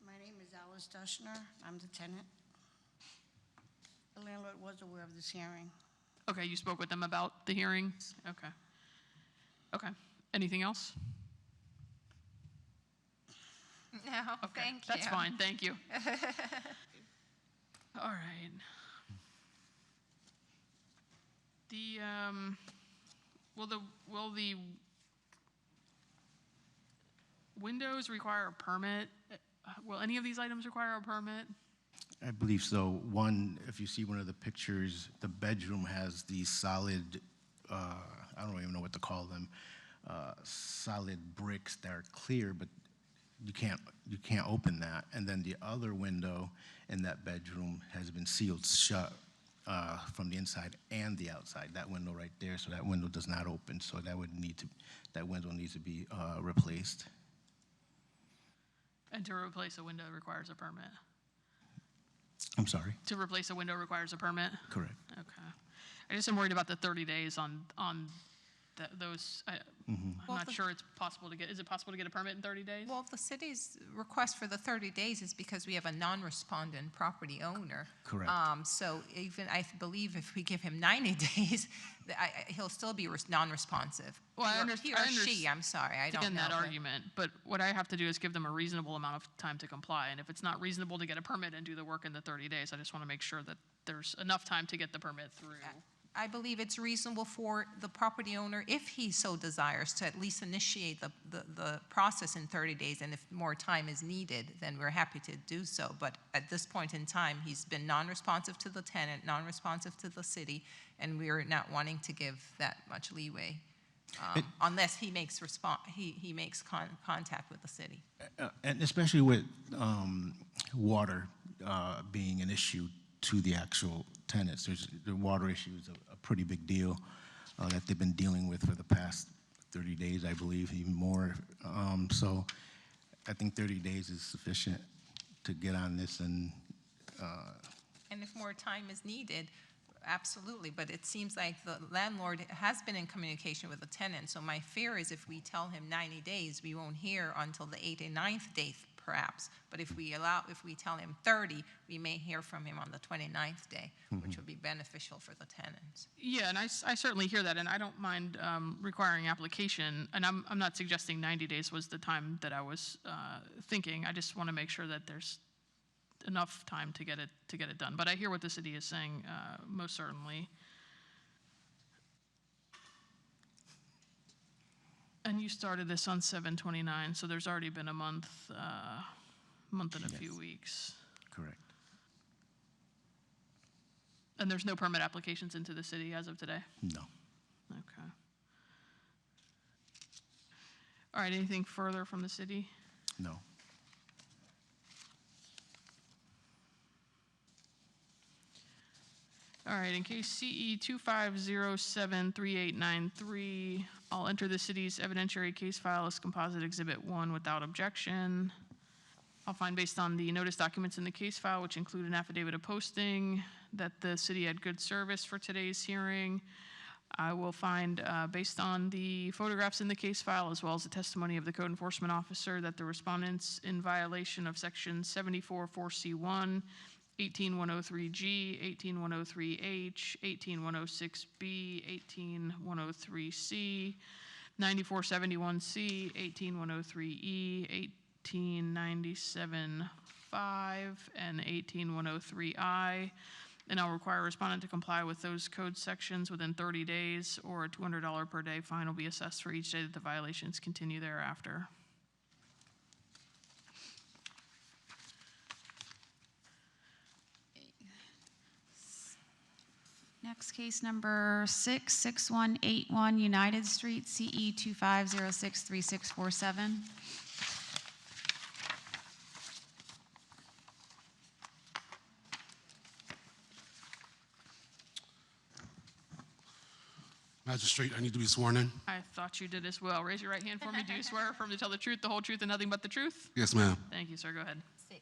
My name is Alice Dushner. I'm the tenant. The landlord was aware of this hearing. Okay, you spoke with them about the hearing? Okay. Okay, anything else? No, Okay, thank you. that's fine, thank you. All right. The, will the windows require a permit? Will any of these items require a permit? I believe so. One, if you see one of the pictures, the bedroom has these solid, I don't even know what to call them, solid bricks that are clear, but you can't open that. And then the other window in that bedroom has been sealed shut from the inside and the outside. That window right there, so that window does not open. So that window needs to be replaced. And to replace a window requires a permit? I'm sorry. To replace a window requires a permit? Correct. Okay. I just am worried about the 30 days on those. I'm Well, not sure it's possible to get, is it possible to get a permit in 30 days? Well, the city's request for the 30 days is because we have a non-respondent property owner. Correct. So even, I believe if we give him 90 days, he'll still be non-responsive. Well, I He or she, understand I'm sorry, I don't know. that but- argument, but what I have to do is give them a reasonable amount of time to comply, and if it's not reasonable to get a permit and do the work in the 30 days, I just want to make sure that there's enough time to get the permit through. I believe it's reasonable for the property owner, if he so desires, to at least initiate the process in 30 days, and if more time is needed, then we're happy to do so. But at this point in time, he's been non-responsive to the tenant, non-responsive to the city, and we're not wanting to give that much leeway, unless he makes contact with the city. And especially with water being an issue to the actual tenants. The water issue is a pretty big deal that they've been dealing with for the past 30 days, I believe, even more. So I think 30 days is sufficient to get on this and And if more time is needed, absolutely, but it seems like the landlord has been in communication with the tenant, so my fear is if we tell him 90 days, we won't hear until the 8th and 9th day perhaps, but if we tell him 30, we may hear from him on the 29th day, which would be beneficial for the tenants. Yeah, and I certainly hear that, and I don't mind requiring application, and I'm not suggesting 90 days was the time that I was thinking. I just want to make sure that there's enough time to get it done. But I hear what the city is saying, most certainly. And you started this on 7/29, so there's already been a month and a few weeks. Correct. And there's no permit applications into the city as of today? No. Okay. All right, anything further from the city? No. All right, in case CE 25073893, I'll enter the city's evidentiary case file as composite exhibit 1 without objection. I'll find based on the notice documents in the case file, which include an affidavit of posting, that the city had good service for today's hearing. I will find, based on the photographs in the case file, as well as the testimony of the code enforcement officer, that the respondents in violation of section 74-4C1, 18103G, 18103H, 18106B, 18103C, 9471C, 18103E, 18975, and 18103I. And I'll require a respondent to comply with those code sections within 30 days, or a $200 per day fine will be assessed for each day that the violations continue thereafter. Next case number 66181 United Street, CE 25063647. Magistrate, I need to be sworn in. I thought you did as well. Raise your right hand for me. Do you swear affirm to tell the truth, the whole truth, and nothing but the truth? Yes, ma'am. Thank you, sir. Go ahead. 6.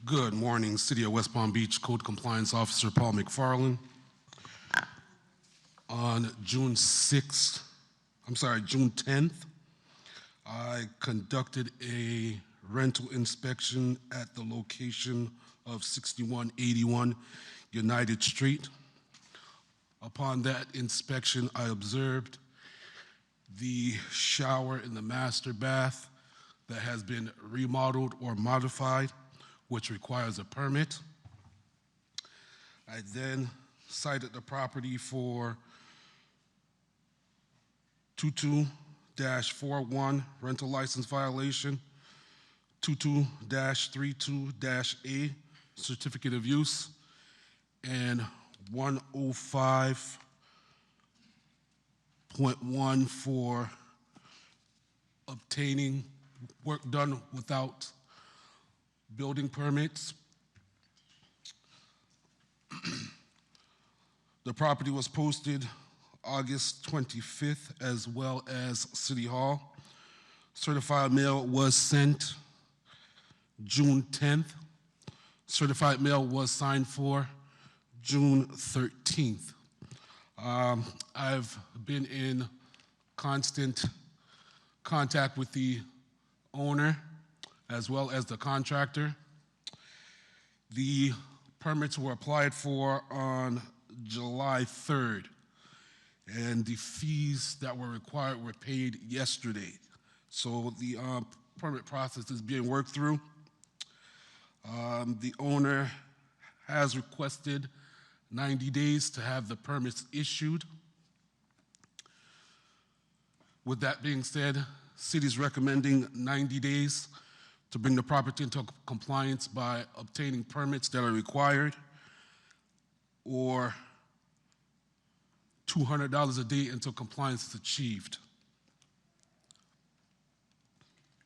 Good morning, City of West Palm Beach Code Compliance Officer Paul McFarland. On June 10th, I conducted a rental inspection at the location of 6181 United Street. Upon that inspection, I observed the shower in the master bath that has been remodeled or modified, which requires a permit. I then cited the property for 22-41 rental license violation, 22-32-A certificate of use, and 105.1 for obtaining work done without building permits. The property was posted August 25th as well as City Hall. Certified mail was sent June 10th. Certified mail was signed for June 13th. I've been in constant contact with the owner as well as the contractor. The permits were applied for on July 3rd, and the fees that were required were paid yesterday. So the permit process is being worked through. The owner has requested 90 days to have the permits issued. With that being said, city's recommending 90 days to bring the property into compliance by obtaining permits that are required, or $200 a day until compliance is achieved.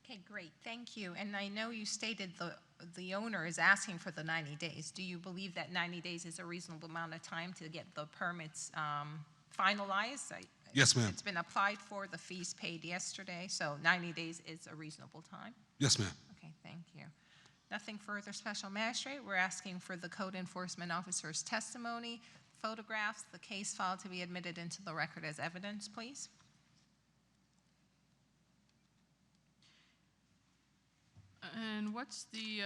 Okay, great, thank you. And I know you stated the owner is asking for the 90 days. Do you believe that 90 days is a reasonable amount of time to get the permits finalized? Yes, ma'am. It's been applied for, the fees paid yesterday, so 90 days is a reasonable time? Yes, ma'am. Okay, thank you. Nothing further, Special Magistrate. We're asking for the code enforcement officer's testimony, photographs, the case file to be admitted into the record as evidence, please. And what's the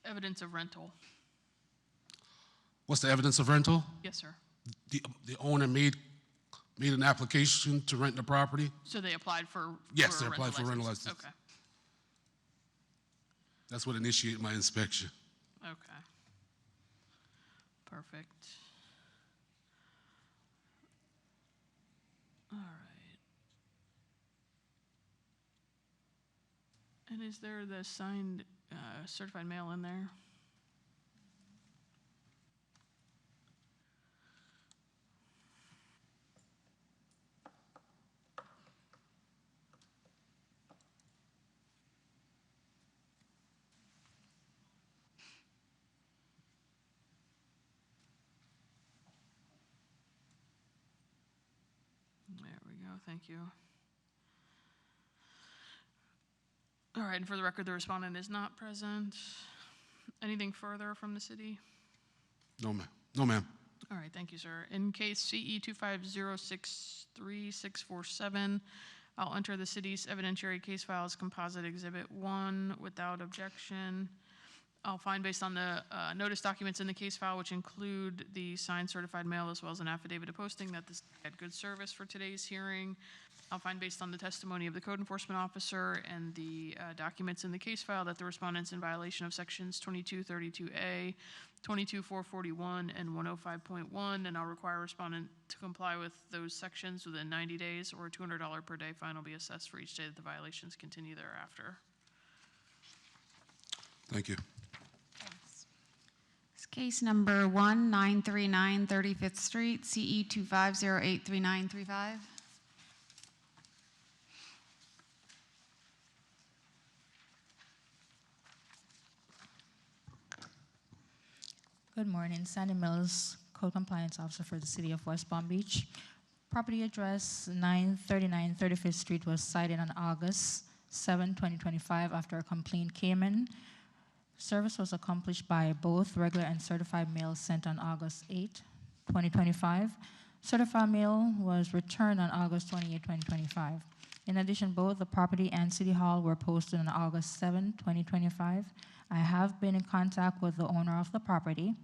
evidence of rental? What's the evidence of rental? Yes, sir. The owner made an application to rent the property. So they applied for Yes, for they a applied for a rental license. license. Okay. That's what initiated my inspection. Okay. Perfect. All right. And is there the signed certified mail in there? There we go, thank you. All right, and for the record, the respondent is not present. Anything further from the city? No, ma'am. No, ma'am. All right, thank you, sir. In case CE 25063-647, I'll enter the city's evidentiary case file as composite exhibit 1 without objection. I'll find based on the notice documents in the case file, which include the signed certified mail as well as an affidavit of posting, that this had good service for today's hearing. I'll find based on the testimony of the code enforcement officer and the documents in the case file that the respondent's in violation of sections 2232A, 22441, and 105.1, and I'll require a respondent to comply with those sections within 90 days, or a $200 per day fine will be assessed for each day that the violations continue thereafter. Thank you. Thanks. It's case number 1939 35th Street, CE 25083935. Good morning, Sandy Mills, Code Compliance Officer for the City of West Palm Beach. Property address 939 35th Street was cited on August 7, 2025 after a complaint came in. Service was accomplished by both regular and certified mail sent on August 8, 2025. Certified mail was returned on August 28, 2025. In addition, both the property and City Hall were posted on August 7, 2025. I have been in contact with the owner of the property.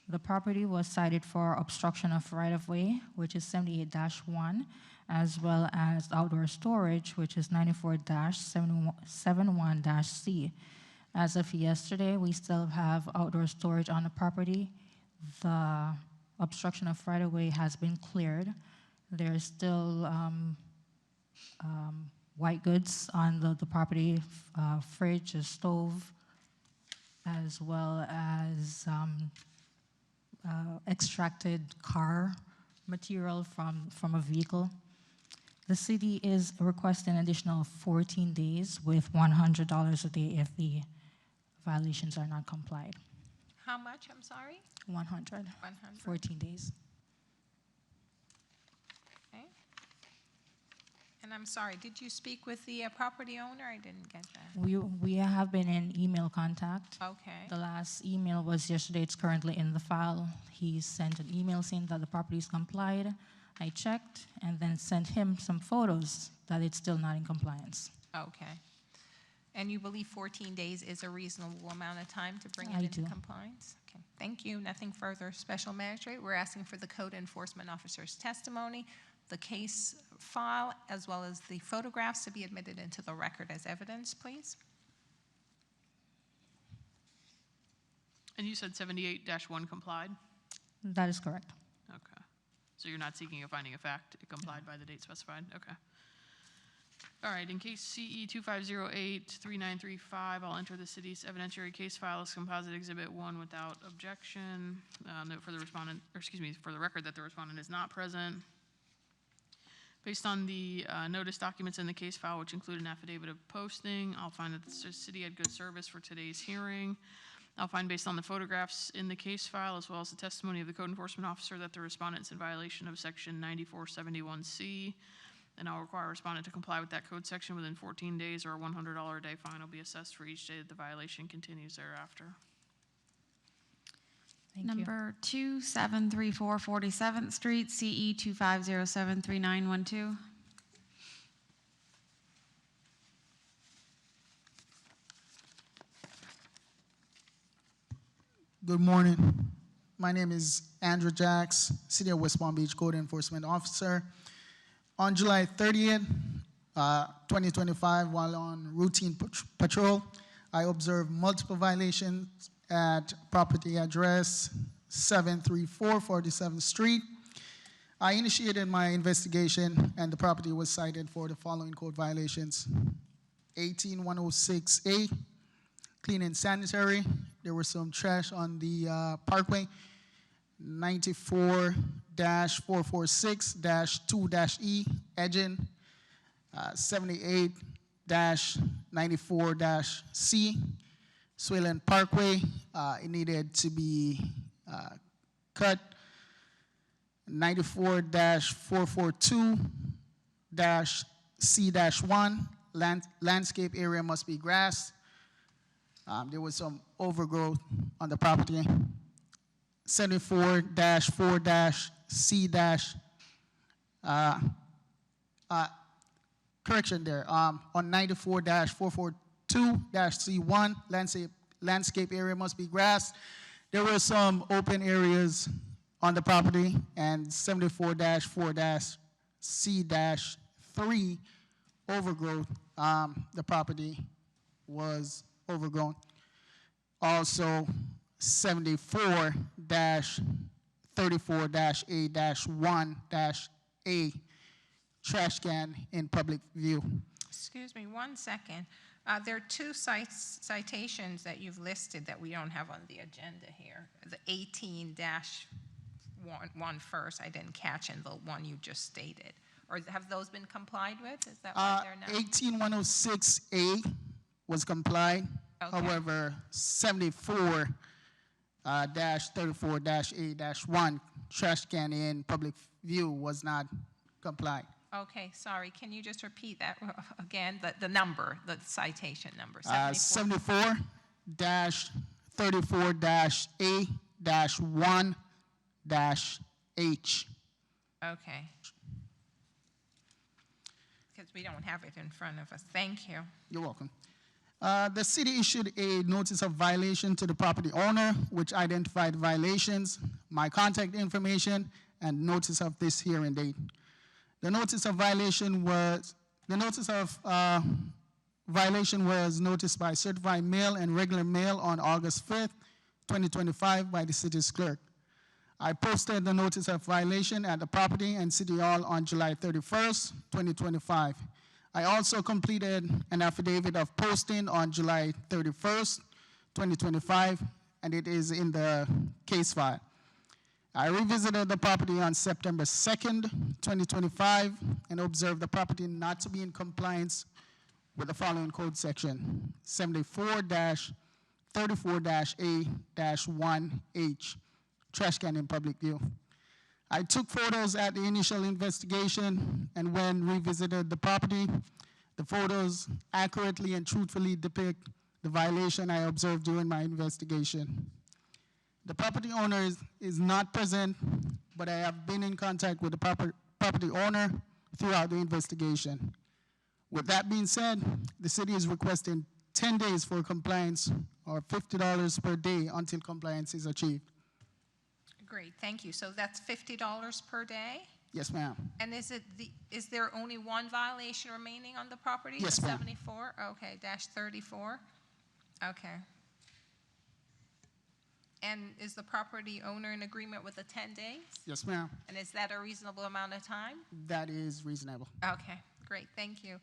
The property was cited for obstruction of right-of-way, which is 78-1, as well as outdoor storage, which is 94-71-C. As of yesterday, we still have outdoor storage on the property. The obstruction of right-of-way has been cleared. There's still white goods on the property, fridge, a stove, as well as extracted car material from a vehicle. The city is requesting an additional 14 days with $100 a day if the violations are not complied. How much, I'm sorry? 100. 100. 14 days. Okay. And I'm sorry, did you speak with the property owner? I didn't get that. We have been in email contact. Okay. The last email was yesterday. It's currently in the file. He sent an email saying that the property is complied. I checked and then sent him some photos that it's still not in compliance. Okay. And you believe 14 days is a reasonable amount of time to bring it I into do. compliance? Okay, thank you. Nothing further. Special Magistrate, we're asking for the code enforcement officer's testimony, the case file, as well as the photographs to be admitted into the record as evidence, please. And you said 78-1 complied? That is correct. Okay. So you're not seeking a finding of fact, it complied by the date specified? Okay. All right, in case CE 25083935, I'll enter the city's evidentiary case file as composite exhibit 1 without objection. Note for the respondent, or excuse me, for the record that the respondent is not present. Based on the notice documents in the case file, which include an affidavit of posting, I'll find that the city had good service for today's hearing. I'll find based on the photographs in the case file, as well as the testimony of the code enforcement officer, that the respondent is in violation of section 9471C. And I'll require a respondent to comply with that code section within 14 days, or a $100 a day fine will be assessed for each day that the violation continues thereafter. Thank you. Number 2734 47th Street, CE 25073912. Good morning. My name is Andrew Jacks, City of West Palm Beach Code Enforcement Officer. On July 30th, 2025, while on routine patrol, I observed multiple violations at property address 734 47th Street. I initiated my investigation, and the property was cited for the following code violations. 18106A, clean and sanitary. There was some trash on the parkway. 94-446-2-E, edging. 78-94-C, Swayland Parkway. It needed to be cut. 94-442-C-1, landscape area must be grass. There was some overgrowth on the property. 74-4-C- correction there. On 94-442-C1, landscape area must be grass. There were some open areas on the property, and 74-4-C-3, overgrowth. The property was overgrown. Also, 74-34-A-1-A, trash can in public view. Excuse me, 1 second. There are two citations that you've listed that we don't have on the agenda here. The 18-1 first, I didn't catch, and the one you just stated. Or have those been complied with? Is that why they're not? 18106A was complied. Okay. However, 74-34-A-1, trash can in public view, was not complied. Okay, sorry. Can you just repeat that again? The number, the citation number. 74-34-A-1-H. Okay. Because we don't have it in front of us. Thank you. You're welcome. The city issued a notice of violation to the property owner, which identified violations, my contact information, and notice of this hearing date. The notice of violation was noticed by certified mail and regular mail on August 5th, 2025 by the city's clerk. I posted the notice of violation at the property and city hall on July 31st, 2025. I also completed an affidavit of posting on July 31st, 2025, and it is in the case file. I revisited the property on September 2nd, 2025, and observed the property not to be in compliance with the following code section: 74-34-A-1H, trash can in public view. I took photos at the initial investigation, and when revisited the property, the photos accurately and truthfully depict the violation I observed during my investigation. The property owner is not present, but I have been in contact with the property owner throughout the investigation. With that being said, the city is requesting 10 days for compliance, or $50 per day until compliance is achieved. Great, thank you. So that's $50 per day? Yes, ma'am. And is there only one violation remaining on the property? Yes, the ma'am. 74? Okay, -34. Okay. And is the property owner in agreement with the 10 days? Yes, ma'am. And is that a reasonable amount of time? That is reasonable. Okay, great, thank you.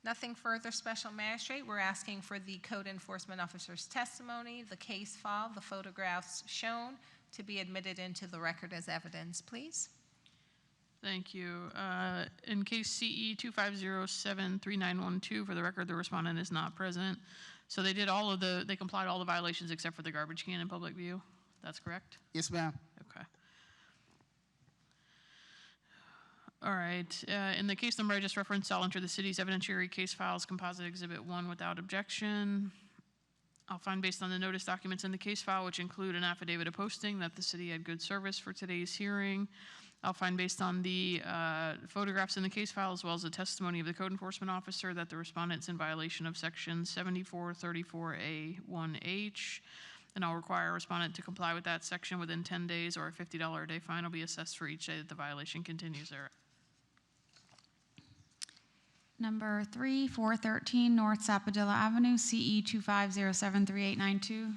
Nothing further, Special Magistrate. We're asking for the code enforcement officer's testimony, the case file, the photographs shown to be admitted into the record as evidence, please. Thank you. In case CE 25073912, for the record, the respondent is not present. So they complied all the violations except for the garbage can in public view. That's correct? Yes, ma'am. Okay. All right. In the case number I just referenced, I'll enter the city's evidentiary case files, composite exhibit 1 without objection. I'll find, based on the notice documents in the case file, which include an affidavit of posting, that the city had good service for today's hearing. I'll find, based on the photographs in the case file, as well as the testimony of the code enforcement officer, that the respondent's in violation of section 74-34-A-1H, and I'll require a respondent to comply with that section within 10 days, or a $50 a day fine will be assessed for each day that the violation continues there. Number 3, 413 North Sapadilla Avenue, CE 25073892.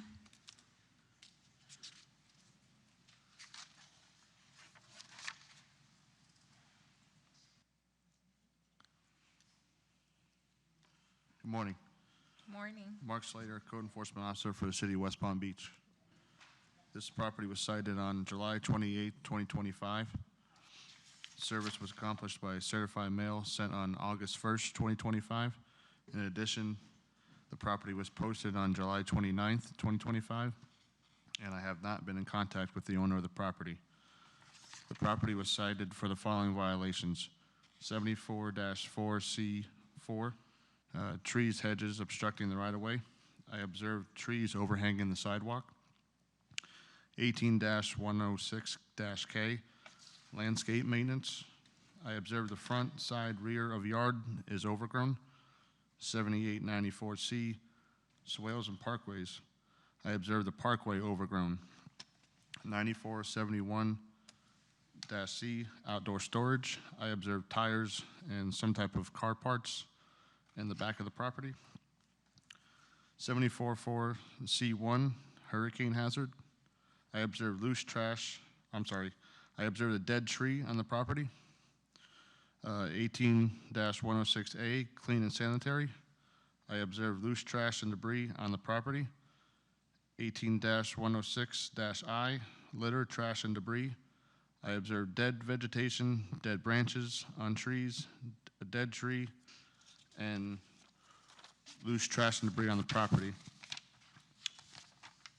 Good morning. Morning. Mark Slater, Code Enforcement Officer for the City of West Palm Beach. This property was cited on July 28, 2025. Service was accomplished by certified mail sent on August 1st, 2025. In addition, the property was posted on July 29th, 2025, and I have not been in contact with the owner of the property. The property was cited for the following violations: 74-4C4, trees, hedges obstructing the right-of-way. I observed trees overhanging the sidewalk. 18-106-K, landscape maintenance. I observed the front, side, rear of yard is overgrown. 7894C, swales and parkways. I observed the parkway overgrown. 9471-C, outdoor storage. I observed tires and some type of car parts in the back of the property. 744C1, hurricane hazard. I observed I observed a dead tree on the property. 18-106A, clean and sanitary. I observed loose trash and debris on the property. 18-106-I, litter, trash, and debris. I observed dead vegetation, dead branches on trees, a dead tree, and loose trash and debris on the property.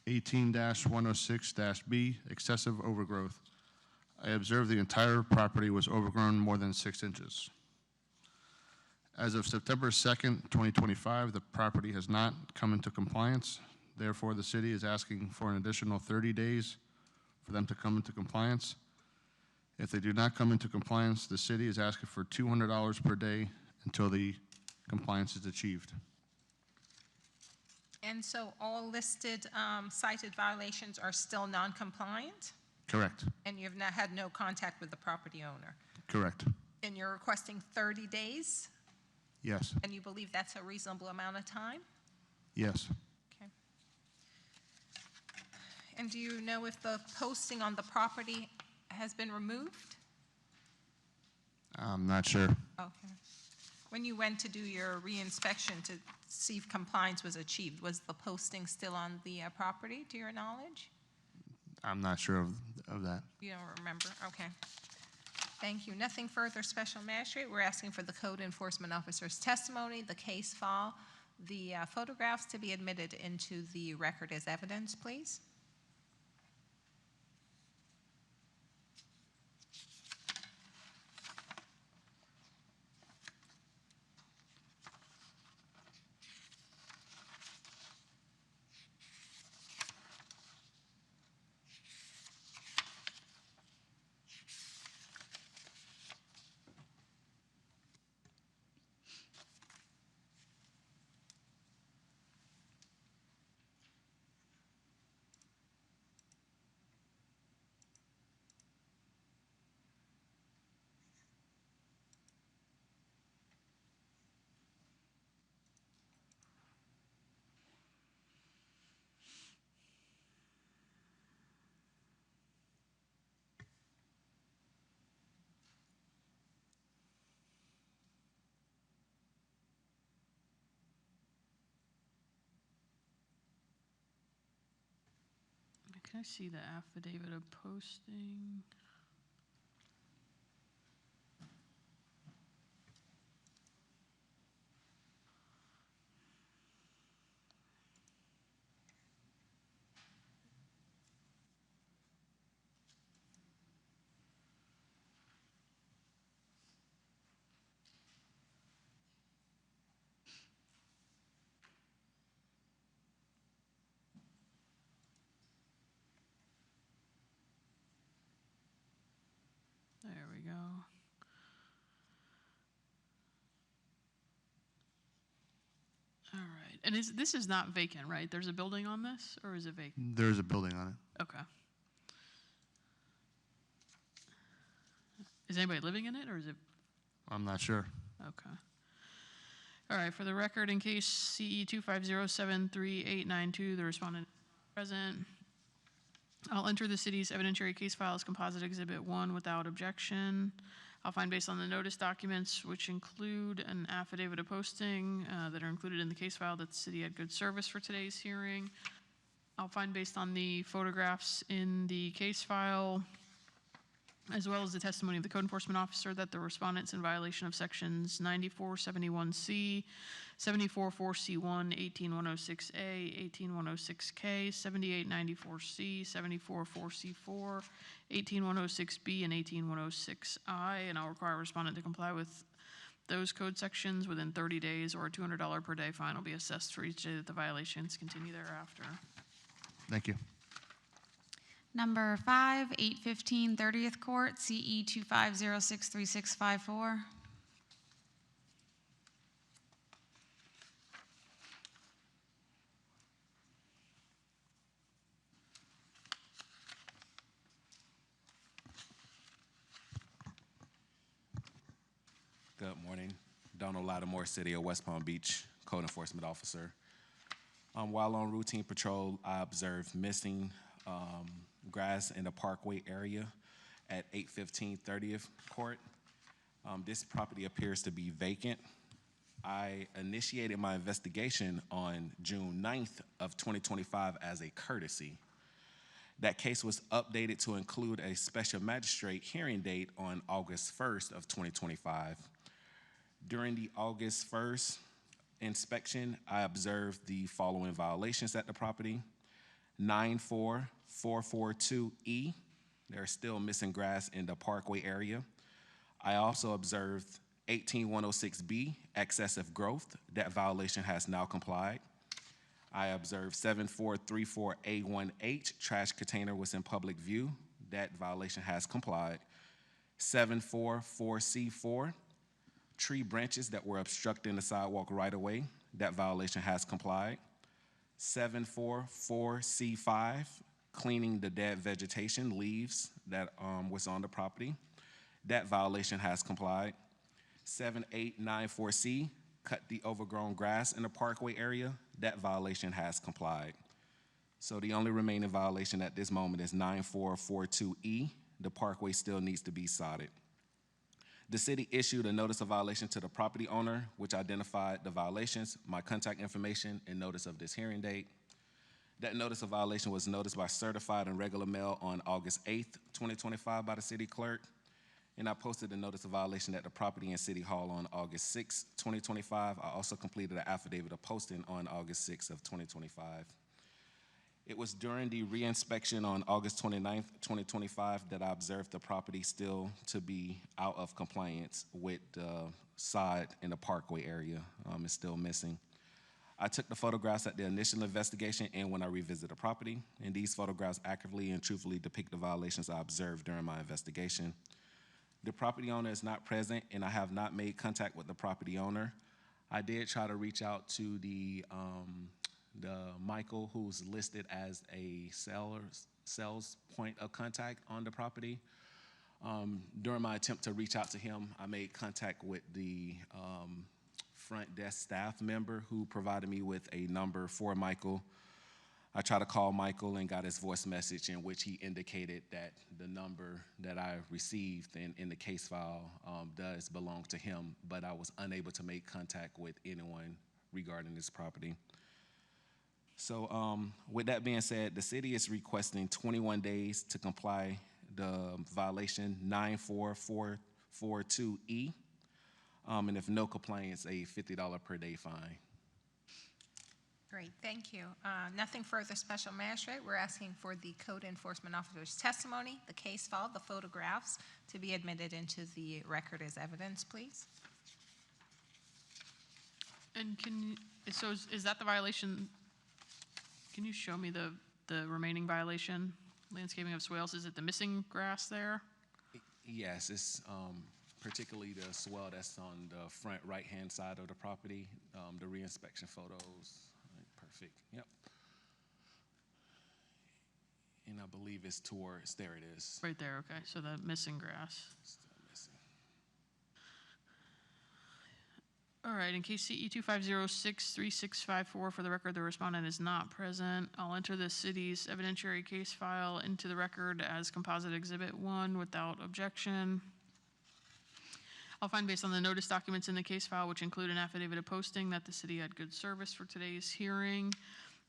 18-106-B, excessive overgrowth. I observed the entire property was overgrown more than 6 inches. As of September 2nd, 2025, the property has not come into compliance. Therefore, the city is asking for an additional 30 days for them to come into compliance. If they do not come into compliance, the city is asking for $200 per day until the compliance is achieved. And so all listed cited violations are still non-compliant? Correct. And you've not had no contact with the property owner? Correct. And you're requesting 30 days? Yes. And you believe that's a reasonable amount of time? Yes. Okay. And do you know if the posting on the property has been removed? I'm not sure. Okay. When you went to do your reinspection to see if compliance was achieved, was the posting still on the property, to your knowledge? I'm not sure of that. You don't remember? Okay. Thank you. Nothing further, Special Magistrate. We're asking for the Code Enforcement Officer's testimony, the case file, the photographs to be admitted into the record as evidence, please. Can I see the affidavit of posting? There we go. All right. And this is not vacant, right? There's a building on this, or is it vacant? There's a building on it. Okay. Is anybody living in it, or is it? I'm not sure. Okay. All right, for the record, in case CE 250738892, the respondent is present, I'll enter the city's evidentiary case file as composite exhibit 1 without objection. I'll find based on the notice documents, which include an affidavit of posting that are included in the case file, that the city had good service for today's hearing. I'll find based on the photographs in the case file, as well as the testimony of the code enforcement officer, that the respondent's in violation of sections 9471C, 744C1, 18106A, 18106K, 7894C, 744C4, 18106B, and 18106I, and I'll require a respondent to comply with those code sections within 30 days, or a $200 per day fine will be assessed for each day that the violations continue thereafter. Thank you. Number 5, 815 30th Court, CE 25063654. Good morning. Donald Lattimore, City of West Palm Beach, Code Enforcement Officer. While on routine patrol, I observed missing grass in the Parkway area at 815 30th Court. This property appears to be vacant. I initiated my investigation on June 9th of 2025 as a courtesy. That case was updated to include a special magistrate hearing date on August 1st of 2025. During the August 1st inspection, I observed the following violations at the property. 94442E, there's still missing grass in the Parkway area. I also observed 18106B, excessive growth. That violation has now complied. I observed 7434A1H, trash container was in public view. That violation has complied. 744C4, tree branches that were obstructing the sidewalk right away. That violation has complied. 744C5, cleaning the dead vegetation, leaves that was on the property. That violation has complied. 7894C, cut the overgrown grass in the Parkway area. That violation has complied. So the only remaining violation at this moment is 9442E. The Parkway still needs to be sodded. The city issued a notice of violation to the property owner, which identified the violations, my contact information, and notice of this hearing date. That notice of violation was noticed by certified and regular mail on August 8th, 2025 by the city clerk. And I posted a notice of violation at the property and city hall on August 6th, 2025. I also completed an affidavit of posting on August 6th of 2025. It was during the reinspection on August 29th, 2025 that I observed the property still to be out of compliance with the sod in the Parkway area. It's still missing. I took the photographs at the initial investigation and when I revisited the property, and these photographs accurately and truthfully depict the violations I observed during my investigation. The property owner is not present, and I have not made contact with the property owner. I did try to reach out to the Michael, who's listed as a sales point of contact on the property. During my attempt to reach out to him, I made contact with the front desk staff member who provided me with a number for Michael. I tried to call Michael and got his voice message in which he indicated that the number that I received in the case file does belong to him, but I was unable to make contact with anyone regarding this property. So with that being said, the city is requesting 21 days to comply the violation 94442E. And if no compliance, a $50 per day fine. Great, thank you. Nothing further, Special Magistrate. We're asking for the code enforcement officer's testimony, the case file, the photographs to be admitted into the record as evidence, please. And is that the violation? Can you show me the remaining violation? Landscaping of swales, is it the missing grass there? Yes, it's particularly the swale that's on the front right-hand side of the property. The reinspection photos, perfect, yep. And I believe it's towards, there it is. Right there, okay, so the missing grass. Still missing. All right, in case CE 25063654, for the record, the respondent is not present. I'll enter the city's evidentiary case file into the record as Composite Exhibit 1 without objection. I'll find based on the notice documents in the case file, which include an affidavit of posting, that the city had good service for today's hearing.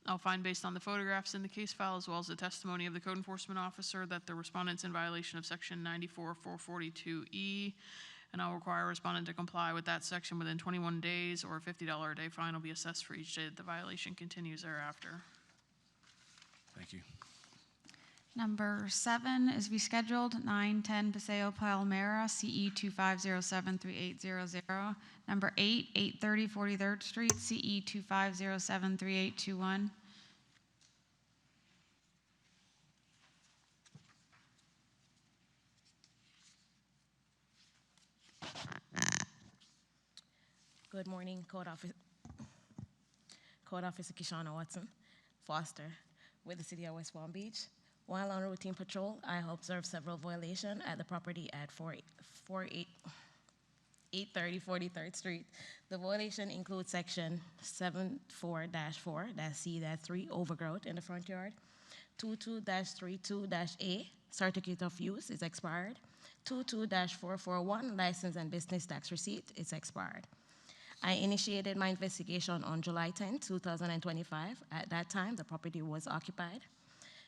I'll find based on the photographs in the case file, as well as the testimony of the code enforcement officer, that the respondent's in violation of section 94-442E, and I'll require a respondent to comply with that section within 21 days, or a $50 a day fine will be assessed for each day that the violation continues thereafter. Thank you. Number 7 is rescheduled, 910 Paseo Palmera, CE 25073800. Number 8, 830 43rd Street, CE 25073821. Good morning, Code Officer Kishana Watson Foster with the City of West Palm Beach. While on routine patrol, I observed several violations at the property at 830 43rd Street. The violation includes section 74-4-C-3, overgrowth in the front yard. 22-32-A, certificate of use is expired. 22-441, license and business tax receipt is expired. I initiated my investigation on July 10, 2025. At that time, the property was occupied.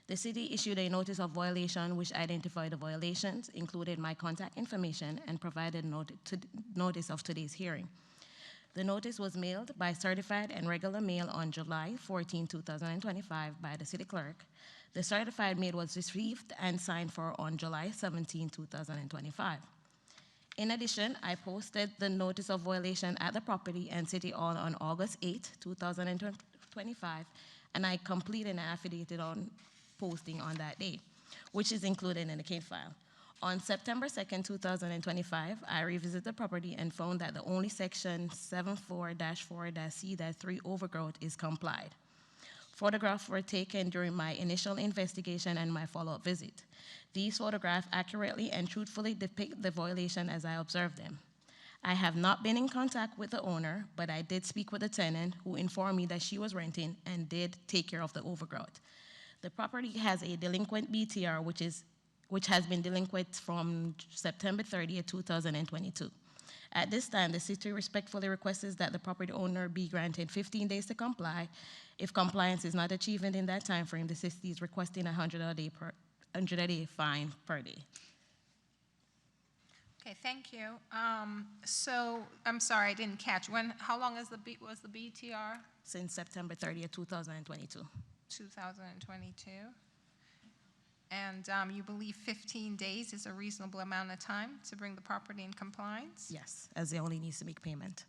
The city issued a notice of violation which identified the violations, included my contact information, and provided notice of today's hearing. The notice was mailed by certified and regular mail on July 14, 2025 by the city clerk. The certified mail was received and signed for on July 17, 2025. In addition, I posted the notice of violation at the property and City Hall on August 8, 2025, and I completed an affidavit on posting on that day, which is included in the case file. On September 2nd, 2025, I revisited the property and found that the only section 74-4-C-3 overgrowth is complied. Photographs were taken during my initial investigation and my follow-up visit. These photographs accurately and truthfully depict the violation as I observed them. I have not been in contact with the owner, but I did speak with the tenant who informed me that she was renting and did take care of the overgrowth. The property has a delinquent BTR, which has been delinquent from September 30th, 2022. At this time, the city respectfully requests that the property owner be granted 15 days to comply. If compliance is not achieved in that time frame, the city is requesting a $100 a day fine per day. Okay, thank you. So, I'm sorry, I didn't catch. How long was the BTR? Since September 30th, 2022. 2022. And you believe 15 days is a reasonable amount of time to bring the property in compliance? Yes, as they only needs to make payment.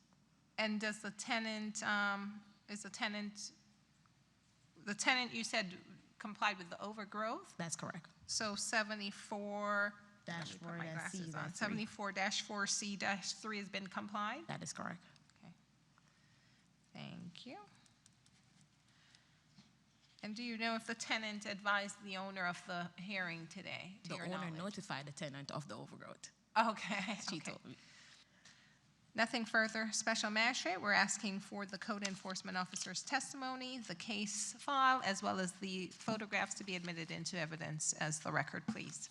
And does the tenant, the tenant you said complied with the overgrowth? That's correct. So 74 -4-C-3. 74-4C-3 has been complied? That is correct. Okay. Thank you. And do you know if the tenant advised the owner of the hearing today, to The your owner knowledge? notified the tenant of the overgrowth. Okay. She okay. told me. Nothing further. Special Magistrate, we're asking for the code enforcement officer's testimony, the case file, as well as the photographs to be admitted into evidence as the record, please.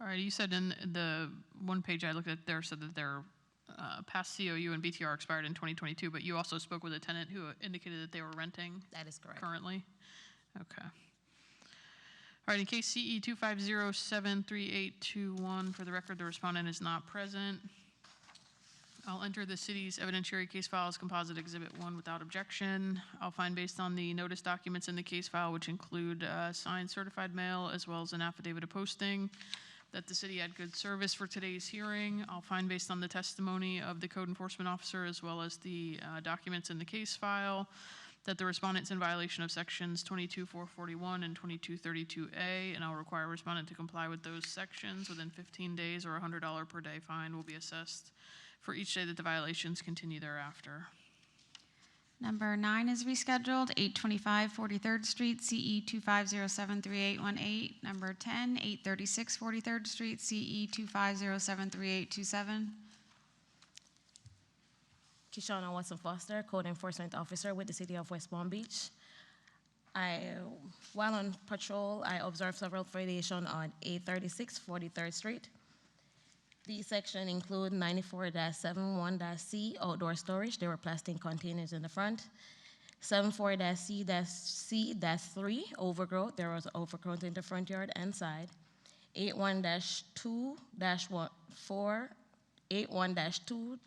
All right, you said in the one page I looked at there said that their past COU and BTR expired in 2022, but you also spoke with a tenant who indicated that they were renting? That is correct. Currently? Okay. All right, in case CE 250738221, for the record, the respondent is not present. I'll enter the city's evidentiary case file as composite exhibit 1 without objection. I'll find based on the notice documents in the case file, which include signed certified mail as well as an affidavit of posting, that the city had good service for today's hearing. I'll find based on the testimony of the code enforcement officer as well as the documents in the case file that the respondent's in violation of sections 22-441 and 22-32A, and I'll require a respondent to comply with those sections within 15 days, or a $100 per day fine will be assessed for each day that the violations continue thereafter. Number 9 is rescheduled, 825 43rd Street, CE 2507318. Number 10, 836 43rd Street, CE 250732827. Kishana Watson Foster, Code Enforcement Officer with the City of West Palm Beach. While on patrol, I observed several violations on 836 43rd Street. These sections include 94-71-C, outdoor storage. There were plastic containers in the front. 74-C-3, overgrowth. There was overgrowth in the front yard and side. 81-2-4, 81-2-1,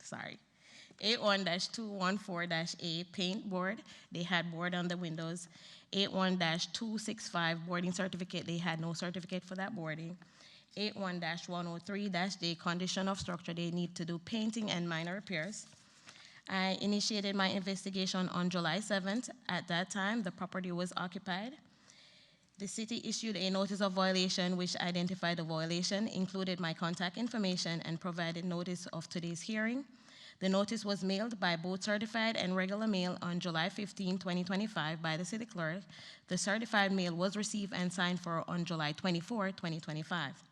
sorry. 81-214-A, paint board. They had board on the windows. 81-265, boarding certificate. They had no certificate for that boarding. 81-103-J, condition of structure. They need to do painting and minor repairs. I initiated my investigation on July 7th. At that time, the property was occupied. The city issued a notice of violation which identified the violation, included my contact information, and provided notice of today's hearing. The notice was mailed by both certified and regular mail on July 15, 2025 by the city clerk. The certified mail was received and signed for on July 24, 2025.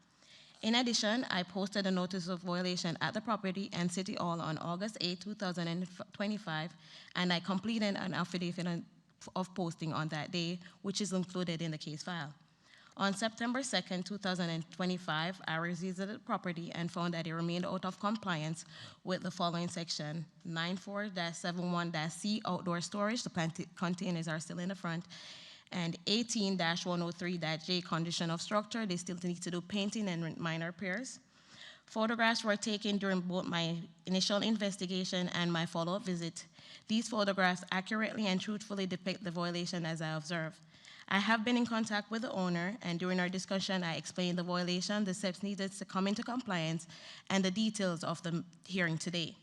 In addition, I posted a notice of violation at the property and City Hall on August 8, 2025, and I completed an affidavit of posting on that day, which is included in the case file. On September 2, 2025, I visited the property and found that it remained out of compliance with the following section: 94-71-C, outdoor storage. The containers are still in the front. And 18-103-J, condition of structure. They still need to do painting and minor repairs. Photographs were taken during both my initial investigation and my follow-up visit. These photographs accurately and truthfully depict the violation as I observed. I have been in contact with the owner, and during our discussion, I explained the violation, the steps needed to come into compliance, and the details of the hearing today.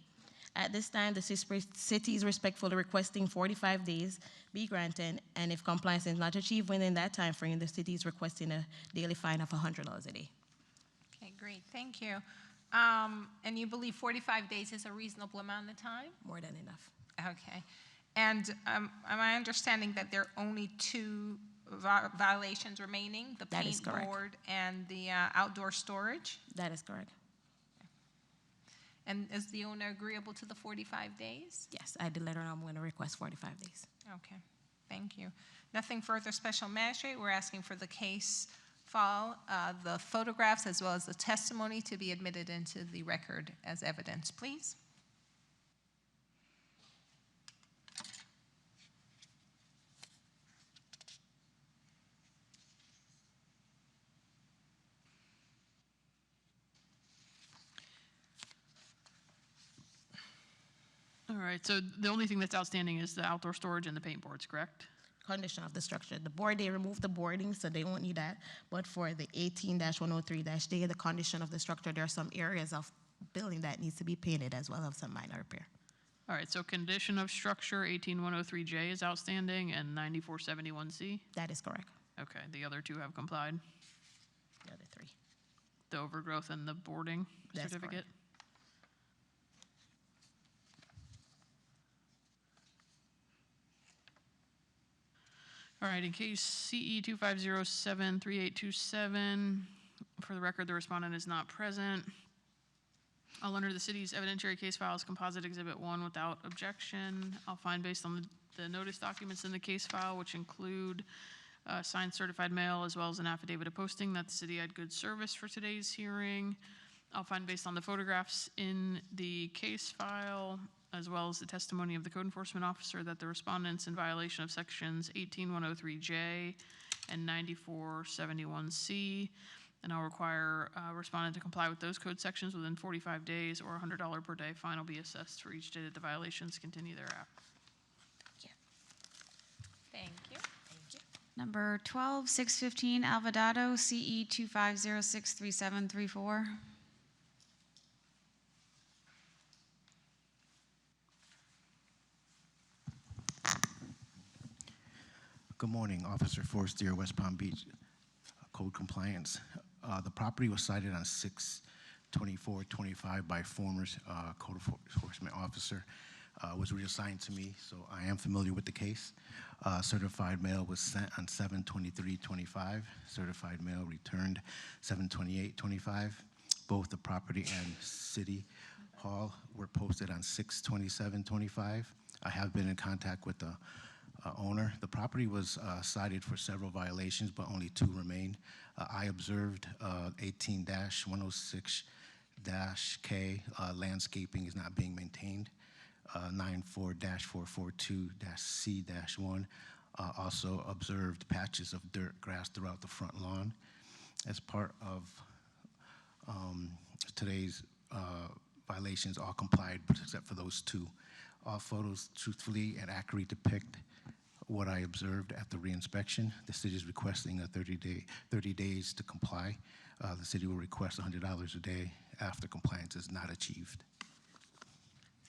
At this time, the city is respectfully requesting 45 days be granted, and if compliance is not achieved within that time frame, the city is requesting a daily fine of $100 a day. Okay, great, thank you. And you believe 45 days is a reasonable amount of time? More than enough. Okay. And am I understanding that there are only 2 violations remaining? The That is paint correct. board and the outdoor storage? That is correct. And is the owner agreeable to the 45 days? Yes, I did let her know I'm going to request 45 days. Okay, thank you. Nothing further, Special Magistrate. We're asking for the case file, the photographs, as well as the testimony to be admitted into the record as evidence, please. All right, so the only thing that's outstanding is the outdoor storage and the paint boards, correct? Condition of the structure. The board, they removed the boarding, so they won't need that. But for the 18-103-J, the condition of the structure, there are some areas of building that needs to be painted as well as some minor repair. All right, so condition of structure 18103J is outstanding and 9471C? That is correct. Okay, the other 2 have complied? The other 3. The overgrowth and the boarding That's certificate? correct. All right, in case CE 25073827, for the record, the respondent is not present. I'll enter the city's evidentiary case file as composite exhibit 1 without objection. I'll find based on the notice documents in the case file, which include signed certified mail as well as an affidavit of posting, that the city had good service for today's hearing. I'll find based on the photographs in the case file as well as the testimony of the code enforcement officer that the respondent's in violation of sections 18103J and 9471C, and I'll require respondent to comply with those code sections within 45 days, or $100 per day fine will be assessed for each day that the violations continue thereafter. Thank you. Number 12, 615 Alvarado, CE 25063734. Good morning, Officer Forestier, West Palm Beach, Code Compliance. The property was cited on 6/24/25 by former Code Enforcement Officer. Was reassigned to me, so I am familiar with the case. Certified mail was sent on 7/23/25. Certified mail returned 7/28/25. Both the property and City Hall were posted on 6/27/25. I have been in contact with the owner. The property was cited for several violations, but only 2 remain. I observed 18-106-K, landscaping is not being maintained. 94-442-C-1, also observed patches of dirt grass throughout the front lawn. As part of today's violations, all complied except for those 2. All photos truthfully and accurately depict what I observed at the reinspection. The city is requesting a 30 days to comply. The city will request $100 a day after compliance is not achieved.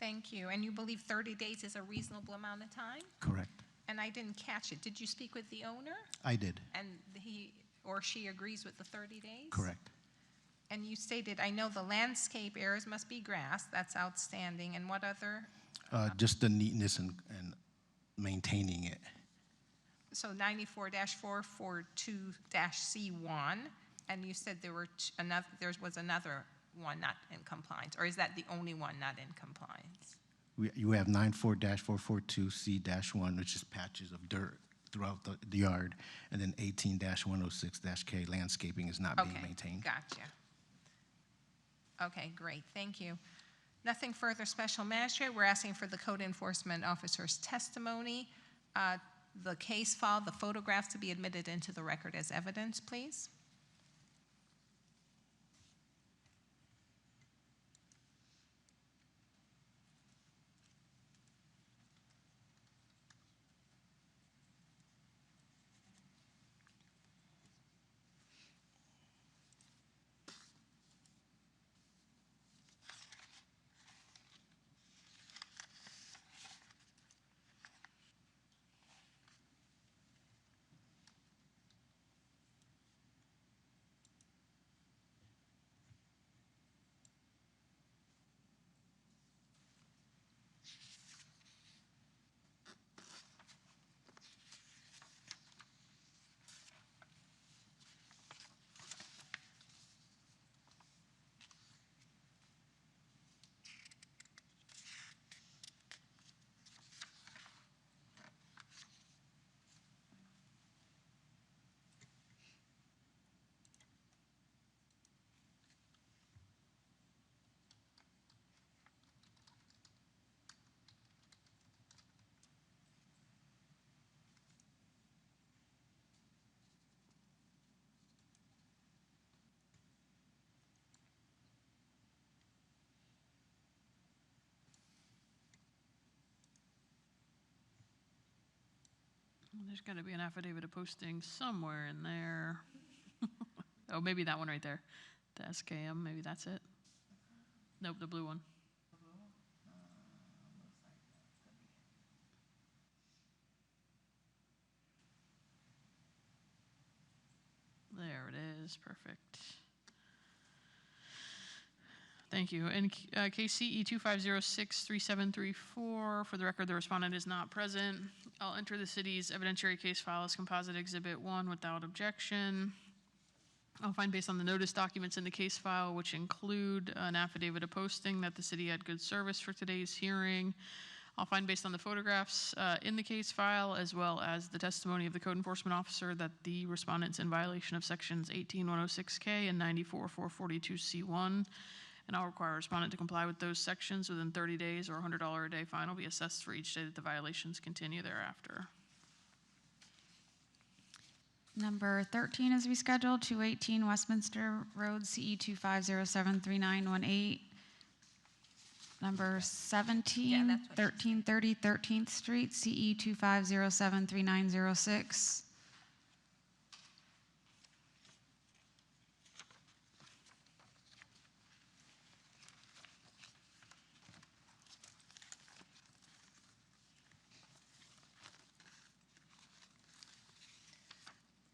Thank you. And you believe 30 days is a reasonable amount of time? Correct. And I didn't catch it. Did you speak with the owner? I did. And he or she agrees with the 30 days? Correct. And you stated, I know the landscape areas must be grass. That's outstanding. And what other? Just the neatness and maintaining it. So 94-442-C1, and you said there was another one not in compliance, or is that the only one not in compliance? You have 94-442-C-1, which is patches of dirt throughout the yard, and then 18-106-K, landscaping is not being maintained. Gotcha. Okay, great, thank you. Nothing further, Special Magistrate. We're asking for the code enforcement officer's testimony, the case file, the photographs to be admitted into the record as evidence, please. There's got to be an affidavit of posting somewhere in there. Oh, maybe that one right there. The SKM, maybe that's it. Nope, the blue one. There it is, perfect. Thank you. In case CE 25063734, for the record, the respondent is not present. I'll enter the city's evidentiary case file as composite exhibit 1 without objection. I'll find based on the notice documents in the case file, which include an affidavit of posting, that the city had good service for today's hearing. I'll find based on the photographs in the case file, as well as the testimony of the code enforcement officer, that the respondent's in violation of sections 18106K and 94-442C1. And I'll require a respondent to comply with those sections within 30 days, or $100 a day fine will be assessed for each day that the violations continue thereafter. Number 13 is rescheduled, 218 Westminster Road, CE 25073918. Number 17, that's what she 1330 13th Street, CE 25073906.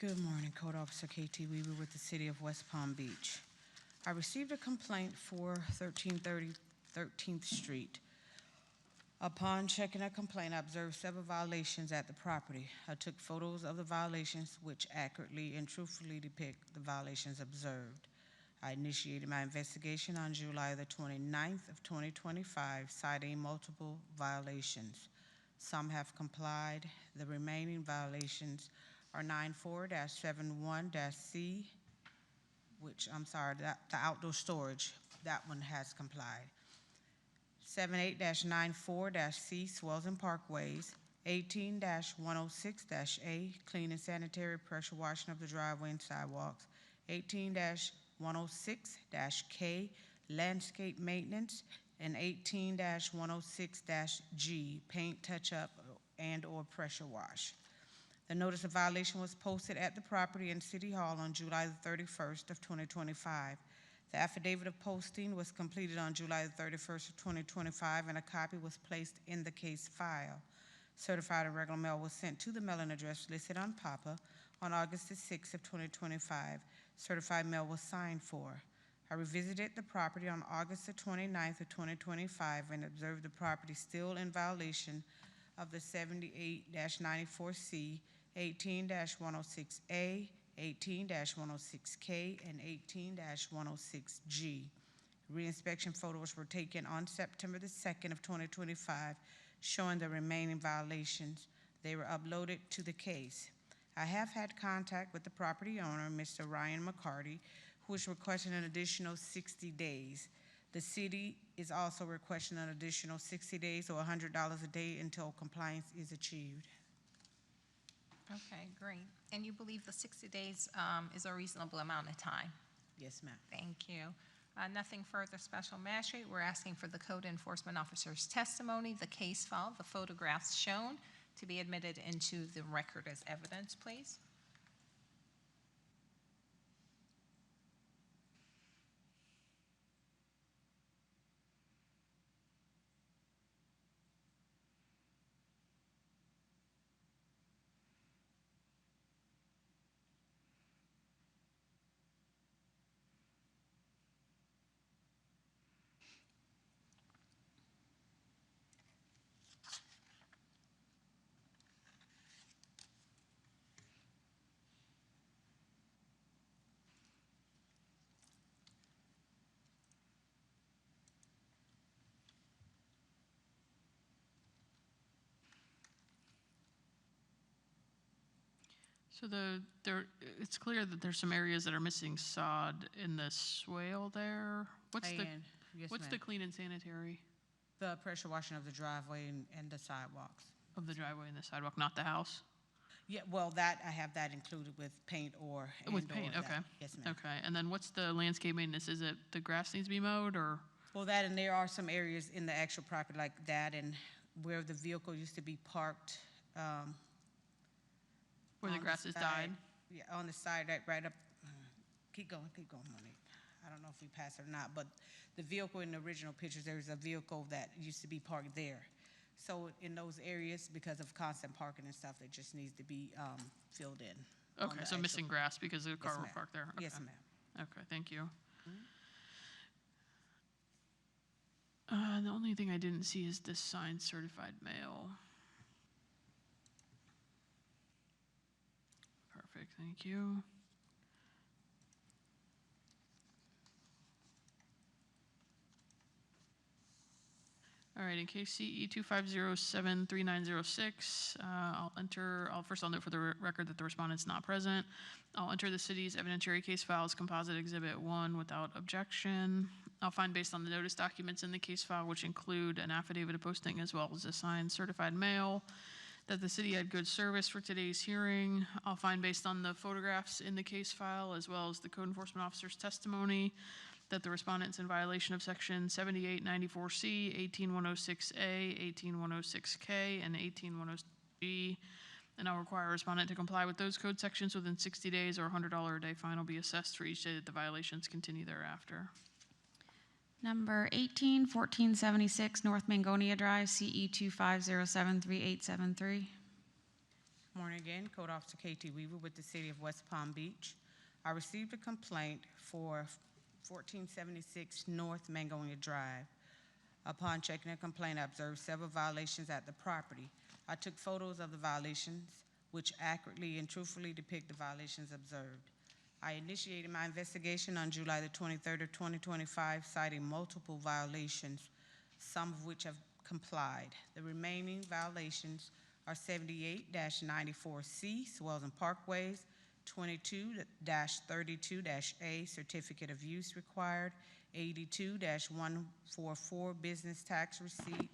Good morning, Code Officer KT Weaver with the City of West Palm Beach. I received a complaint for 1330 13th Street. Upon checking a complaint, I observed several violations at the property. I took photos of the violations which accurately and truthfully depict the violations observed. I initiated my investigation on July the 29th of 2025, citing multiple violations. Some have complied. The remaining violations are 94-71-C, which, I'm sorry, the outdoor storage, that one has complied. 78-94-C, swells and parkways. 18-106-A, clean and sanitary pressure washing of the driveway and sidewalks. 18-106-K, landscape maintenance. And 18-106-G, paint touch-up and/or pressure wash. The notice of violation was posted at the property in City Hall on July the 31st of 2025. The affidavit of posting was completed on July the 31st of 2025, and a copy was placed in the case file. Certified and regular mail was sent to the mailing address listed on PAPA on August the 6th of 2025. Certified mail was signed for. I revisited the property on August the 29th of 2025 and observed the property still in violation of the 78-94C, 18-106A, 18-106K, and 18-106G. Reinspection photos were taken on September the 2nd of 2025, showing the remaining violations. They were uploaded to the case. I have had contact with the property owner, Mr. Ryan McCarty, who is requesting an additional 60 days. The city is also requesting an additional 60 days or $100 a day until compliance is achieved. Okay, great. And you believe the 60 days is a reasonable amount of time? Yes, ma'am. Thank you. Nothing further, Special Magistrate. We're asking for the Code Enforcement Officer's testimony, the case file, the photographs shown to be admitted into the record as evidence, please. So it's clear that there's some areas that are missing sod in the swale there. What's Yes, the ma'am. clean and sanitary The pressure washing of the driveway and the sidewalks. of the driveway and the sidewalk, not the house? Yeah, well, that, I have that included with paint or. With and/or paint, that. okay. Yes, ma'am. Okay, and then what's the landscape maintenance? Is it the grass needs to be mowed, or? Well, that, and there are some areas in the actual property like that, and where the vehicle used to be parked. Where the on grass has side. died? Yeah, on the side, right up, keep going, Monique. I don't know if we passed it or not, but the vehicle in the original pictures, there's a vehicle that used to be parked there. So in those areas, because of constant parking and stuff, it just needs to be filled in. on Okay, the so actual- missing grass because the car Yes, was ma'am. parked there? Yes, Okay. ma'am. Okay, thank you. The only thing I didn't see is the signed certified mail. Perfect, thank you. All right, in case CE 25073906, I'll note for the record that the respondent's not present. I'll enter the city's evidentiary case file as composite exhibit 1 without objection. I'll find based on the notice documents in the case file, which include an affidavit of posting as well as a signed certified mail, that the city had good service for today's hearing. I'll find based on the photographs in the case file as well as the code enforcement officer's testimony that the respondent's in violation of section 7894C, 18106A, 18106K, and 18106G. And I'll require a respondent to comply with those code sections within 60 days, or a $100 a day fine will be assessed for each day that the violations continue thereafter. Number 18, 1476 North Mangonia Drive, CE 25073873. Morning again, Code Officer KT Weaver with the City of West Palm Beach. I received a complaint for 1476 North Mangonia Drive. Upon checking the complaint, I observed several violations at the property. I took photos of the violations, which accurately and truthfully depict the violations observed. I initiated my investigation on July the 23rd of 2025, citing multiple violations, some of which have complied. The remaining violations are 78-94C, swells and parkways, 22-32-A, certificate of use required, 82-144, business tax receipt,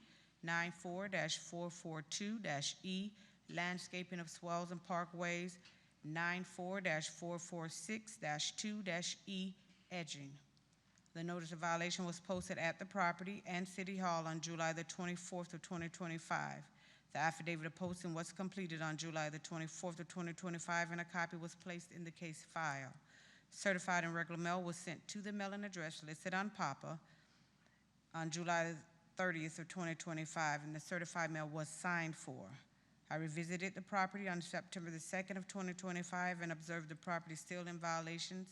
94-442-E, landscaping of swells and parkways, 94-446-2-E, edging. The notice of violation was posted at the property and City Hall on July the 24th of 2025. The affidavit of posting was completed on July the 24th of 2025, and a copy was placed in the case file. Certified and regular mail was sent to the mailing address listed on PAPA on July the 30th of 2025, and the certified mail was signed for. I revisited the property on September the 2nd of 2025 and observed the property still in violation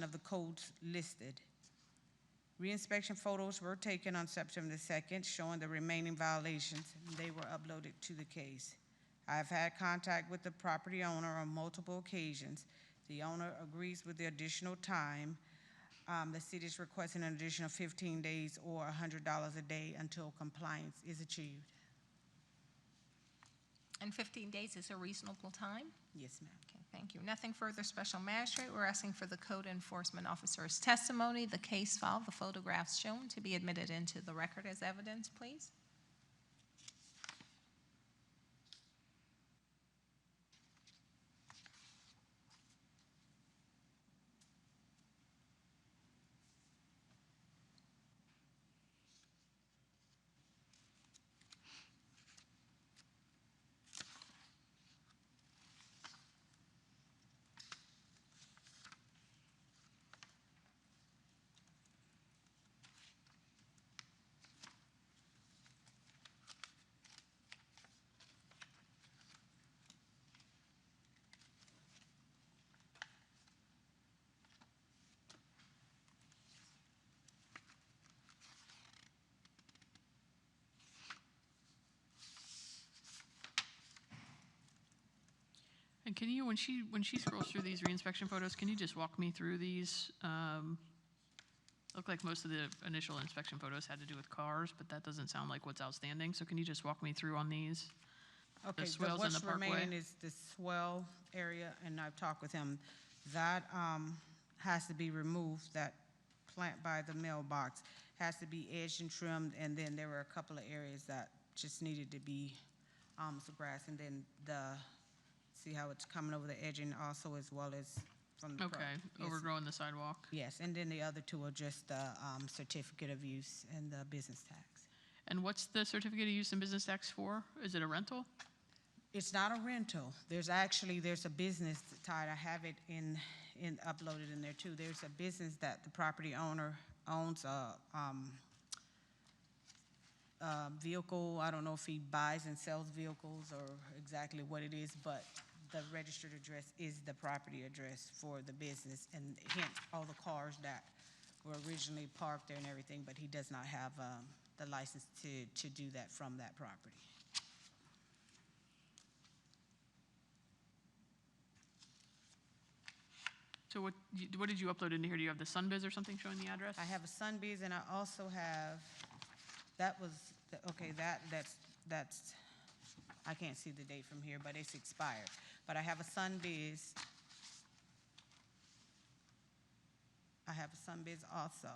of the codes listed. Reinspection photos were taken on September the 2nd showing the remaining violations, and they were uploaded to the case. I have had contact with the property owner on multiple occasions. The owner agrees with the additional time. The city is requesting an additional 15 days or $100 a day until compliance is achieved. And 15 days is a reasonable time? Yes, ma'am. Okay, thank you. Nothing further, Special Magistrate. We're asking for the code enforcement officer's testimony, the case file, the photographs shown to be admitted into the record as evidence, please. And can you, when she scrolls through these reinspection photos, can you just walk me through these? Look like most of the initial inspection photos had to do with cars, but that doesn't sound like what's outstanding. So can you just walk me through on these? Okay, The swells in the what's remaining parkway? is the swell area, and I've talked with him. That has to be removed, that plant by the mailbox has to be edged and trimmed, and then there were a couple of areas that just needed to be some grass, and then see how it's coming over the edging also, as well as from the. Okay, Yes. overgrowing the sidewalk. Yes, and then the other two are just the certificate of use and the business tax. And what's the certificate of use and business tax for? Is it a rental? It's not a rental. There's a business tied, I have it in uploaded in there too. There's a business that the property owner owns a vehicle. I don't know if he buys and sells vehicles or exactly what it is, but the registered address is the property address for the business, and hence all the cars that were originally parked there and everything, but he does not have the license to do that from that property. So what did you upload into here? Do you have the Sunbiz or something showing the address? I have a Sunbees, and I also have That was, okay, that's, I can't see the date from here, but it's expired. But I have a Sunbiz. I have a Sunbiz also.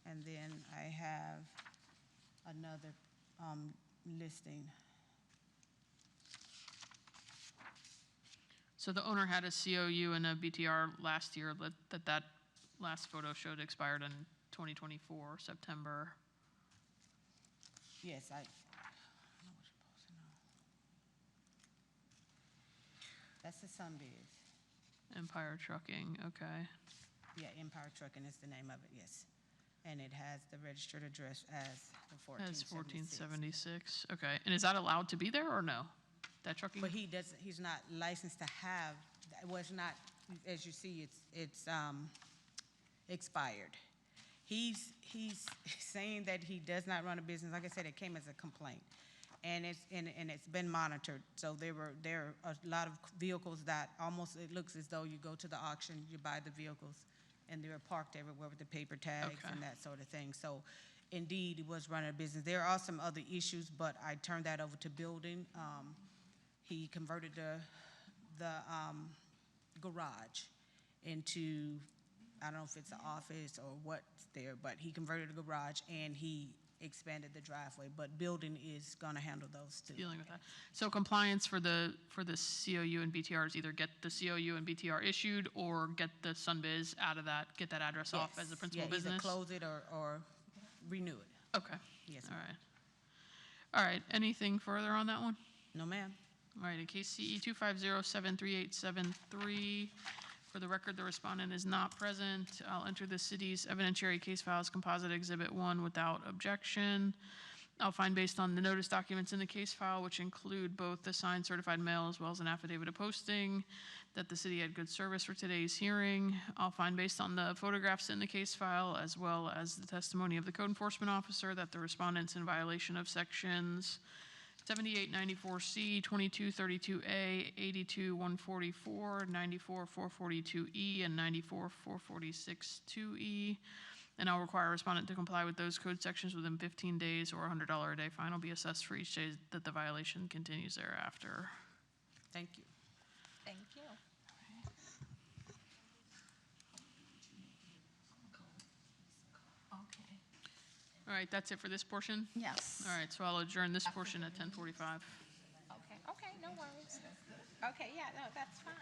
And then I have another listing. So the owner had a COU and a BTR last year, that last photo showed expired in 2024, September. Yes, I know what you're supposed to know. That's the Sunbiz. Empire Trucking, okay. Yeah, Empire Trucking is the name of it, yes. And it has the registered address as the That's 1476. 1476, okay. And is that allowed to be there or no? That trucking? But he's not licensed to have, well, it's not, as you see, it's expired. He's saying that he does not run a business. Like I said, it came as a complaint. And it's been monitored. So there are a lot of vehicles that almost, it looks as though you go to the auction, you buy the vehicles, and they're parked everywhere with the paper tags Okay. and that sort of thing. So indeed, he was running a business. There are some other issues, but I turned that over to building. He converted the garage into, I don't know if it's an office or what's there, but he converted the garage and he expanded the driveway. But building is gonna handle those two. Dealing with that. So compliance for the COU and BTR is either get the COU and BTR issued or get the Sunbiz out of that, get that address off as a principal Yeah, business? either close it or renew it. Okay. Yes, All ma'am. right. All right, anything further on that one? No, ma'am. All right, in case CE 250-73873, for the record, the respondent is not present. I'll enter the city's evidentiary case file as composite exhibit 1 without objection. I'll find based on the notice documents in the case file, which include both the signed certified mail as well as an affidavit of posting, that the city had good service for today's hearing. I'll find based on the photographs in the case file as well as the testimony of the code enforcement officer that the respondent's in violation of sections 7894C, 2232A, 82144, 94442E, and 94446-2E. And I'll require a respondent to comply with those code sections within 15 days or a $100 a day fine will be assessed for each day that the violation continues thereafter. Thank you. Thank you. Okay. All right, that's it for this portion? Yes. All right, so I'll adjourn this portion at 10:45. Okay, no worries. Okay, yeah, no, that's fine.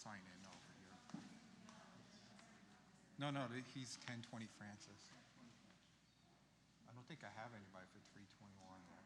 sign in over here. No, he's 1020 Francis. I don't think I have anybody for 321 there.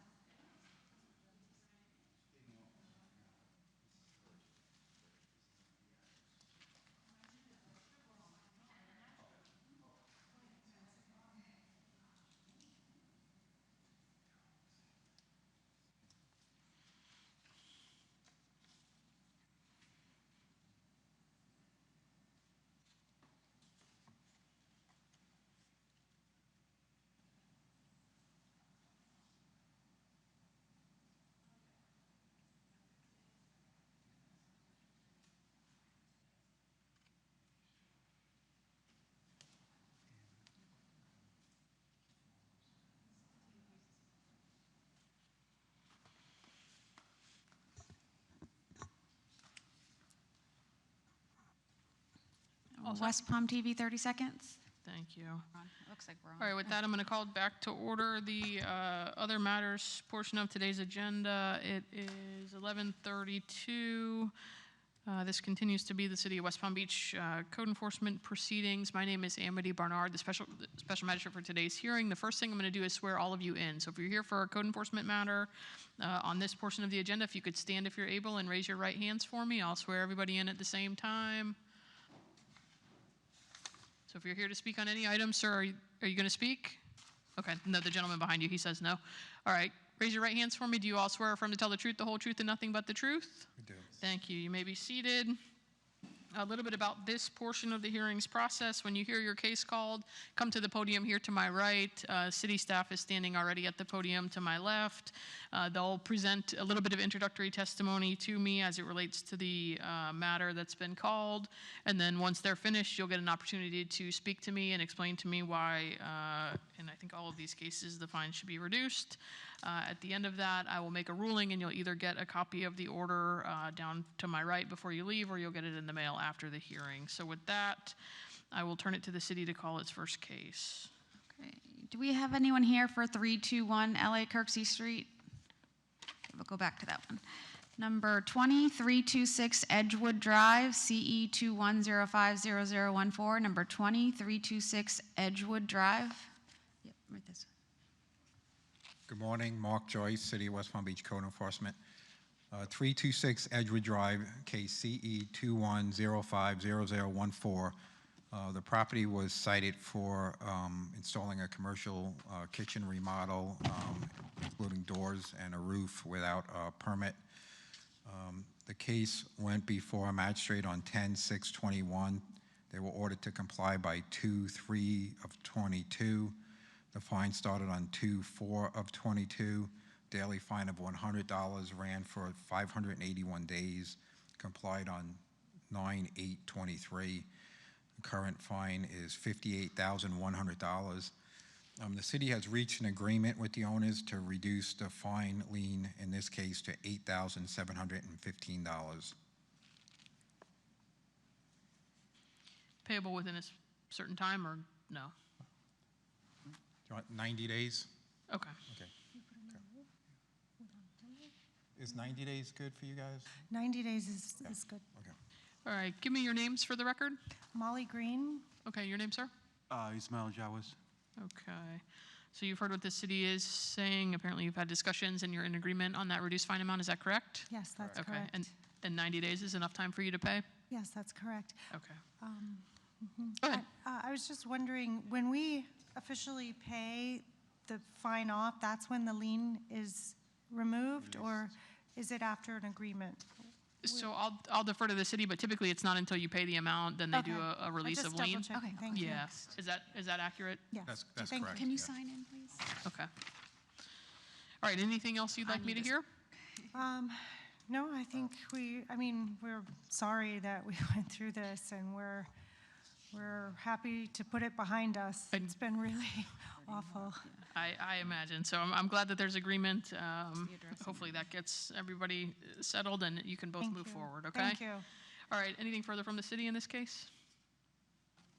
West Palm TV, 30 seconds. Thank you. Looks like we're on. All right, with that, I'm going to call back to order the other matters portion of today's agenda. It is 11:32. This continues to be the City of West Palm Beach Code Enforcement Proceedings. My name is Amity Barnard, the special magistrate for today's hearing. The first thing I'm going to do is swear all of you in. So if you're here for a code enforcement matter on this portion of the agenda, if you could stand if you're able and raise your right hands for me, I'll swear everybody in at the same time. So if you're here to speak on any item, sir, are you going to speak? Okay, no, the gentleman behind you, he says no. All right, raise your right hands for me. Do you all swear or affirm to tell the truth, the whole truth, and nothing but the truth? I do. Thank you. You may be seated. A little bit about this portion of the hearings process. When you hear your case called, come to the podium here to my right. City staff is standing already at the podium to my left. They'll present a little bit of introductory testimony to me as it relates to the matter that's been called. And then once they're finished, you'll get an opportunity to speak to me and explain to me why, in I think all of these cases, the fine should be reduced. At the end of that, I will make a ruling, and you'll either get a copy of the order down to my right before you leave, or you'll get it in the mail after the hearing. So with that, I will turn it to the city to call its first case. Okay. Do we have anyone here for 321 LA Kirksey Street? Okay, we'll go back to that one. Number 20326 Edgewood Drive, CE 21050014. Number 20326 Edgewood Drive. Yep, right this way. Good morning, Mark Joyce, City of West Palm Beach Code Enforcement. 326 Edgewood Drive, case CE 21050014. The property was cited for installing a commercial kitchen remodel, including doors and a roof without a permit. The case went before a magistrate on 10/6/21. They were ordered to comply by 2/3/22. The fine started on 2/4/22. Daily fine of $100 ran for 581 days. Complied on 9/8/23. The current fine is $58,100. The city has reached an agreement with the owners to reduce the fine lien, in this case, to $8,715. Payable within a certain time or no? Do you want 90 days? Okay. Okay. Is 90 days good for you guys? 90 days is good. Okay. All right, give me your names for the record. Molly Green. Okay, your name, sir? Ismail Jawaz. Okay. So you've heard what the city is saying. Apparently you've had discussions and you're in agreement on that reduced fine amount. Is that correct? Yes, that's Okay. correct. And 90 days is enough time for you to pay? Yes, that's correct. Okay. Go ahead. I was just wondering, when we officially pay the fine off, that's when the lien is removed, or is it after an agreement? So I'll defer to the city, but typically it's not until you pay the amount, then they do Okay. a release of Just lien. double-checking. Thank you. Yeah. Is that accurate? Yes. That's Thank you. correct. Can you yeah. sign in, please? Okay. All right, anything else you'd like me to hear? No, I think we're sorry that we went through this, and we're happy to put it behind us. It's been really awful. I imagine. So I'm glad that there's agreement. Hopefully that gets everybody settled and you can both Thank move you. forward, okay? Thank you. All right, anything further from the city in this case?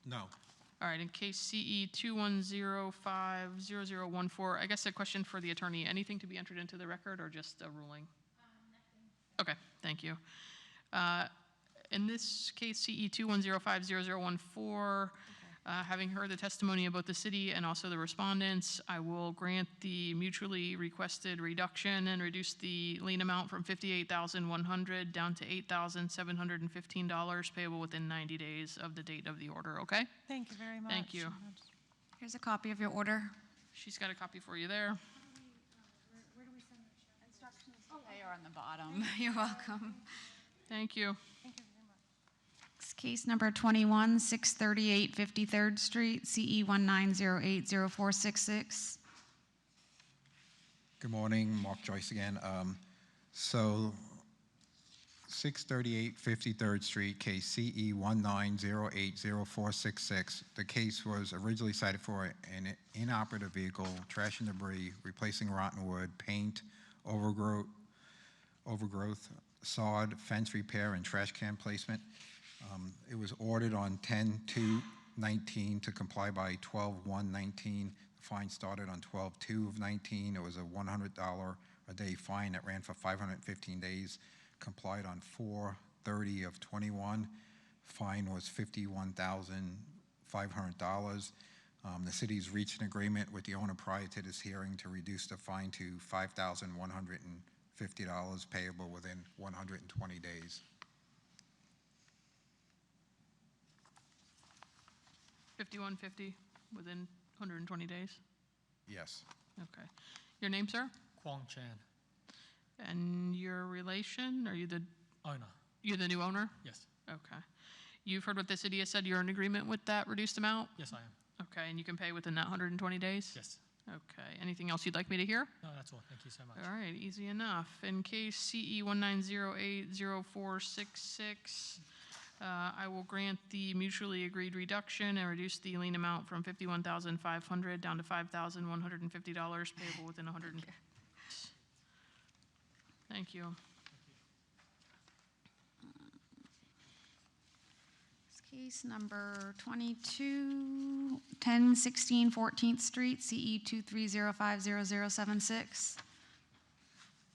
No. All right, in case CE 21050014, I guess a question for the attorney. Anything to be entered into the record or just a ruling? Nothing. Okay, thank you. In this case, CE 21050014, having heard the testimony of both the city and also the respondents, I will grant the mutually requested reduction and reduce the lien amount from $58,100 down to $8,715 payable within 90 days of the date of the order, okay? Thank you very much. Thank you. Here's a copy of your order. She's got a copy for you there. Where do we send the instructions? They are on the bottom. You're welcome. Thank you. Thank you very much. It's case number 21, 638 53rd Street, CE 19080466. Good morning, Mark Joyce again. So 638 53rd Street, case CE 19080466. The case was originally cited for an inoperative vehicle, trash and debris, replacing rotten wood, paint, overgrowth, sod, fence repair, and trash can placement. It was ordered on 10/2/19 to comply by 12/1/19. The fine started on 12/2/19. It was a $100 a day fine that ran for 515 days. Complied on 4/30/21. Fine was $51,500. The city's reached an agreement with the owner prior to this hearing to reduce the fine to $5,150 payable within 120 days. $51.50 within 120 days? Yes. Okay. Your name, sir? Kwang Chan, And your relation? Are you the owner. you're the new owner? Yes. Okay. You've heard what the city has said. You're in agreement with that reduced amount? Yes, I am. Okay, and you can pay within that 120 days? Yes. Okay. Anything else you'd like me to hear? No, that's all. Thank you so much. All right, easy enough. In case CE 19080466, I will grant the mutually agreed reduction and reduce the lien amount from $51,500 down to $5,150 payable within 100. Thank you. Case number 22, 1016 14th Street, CE 23050076.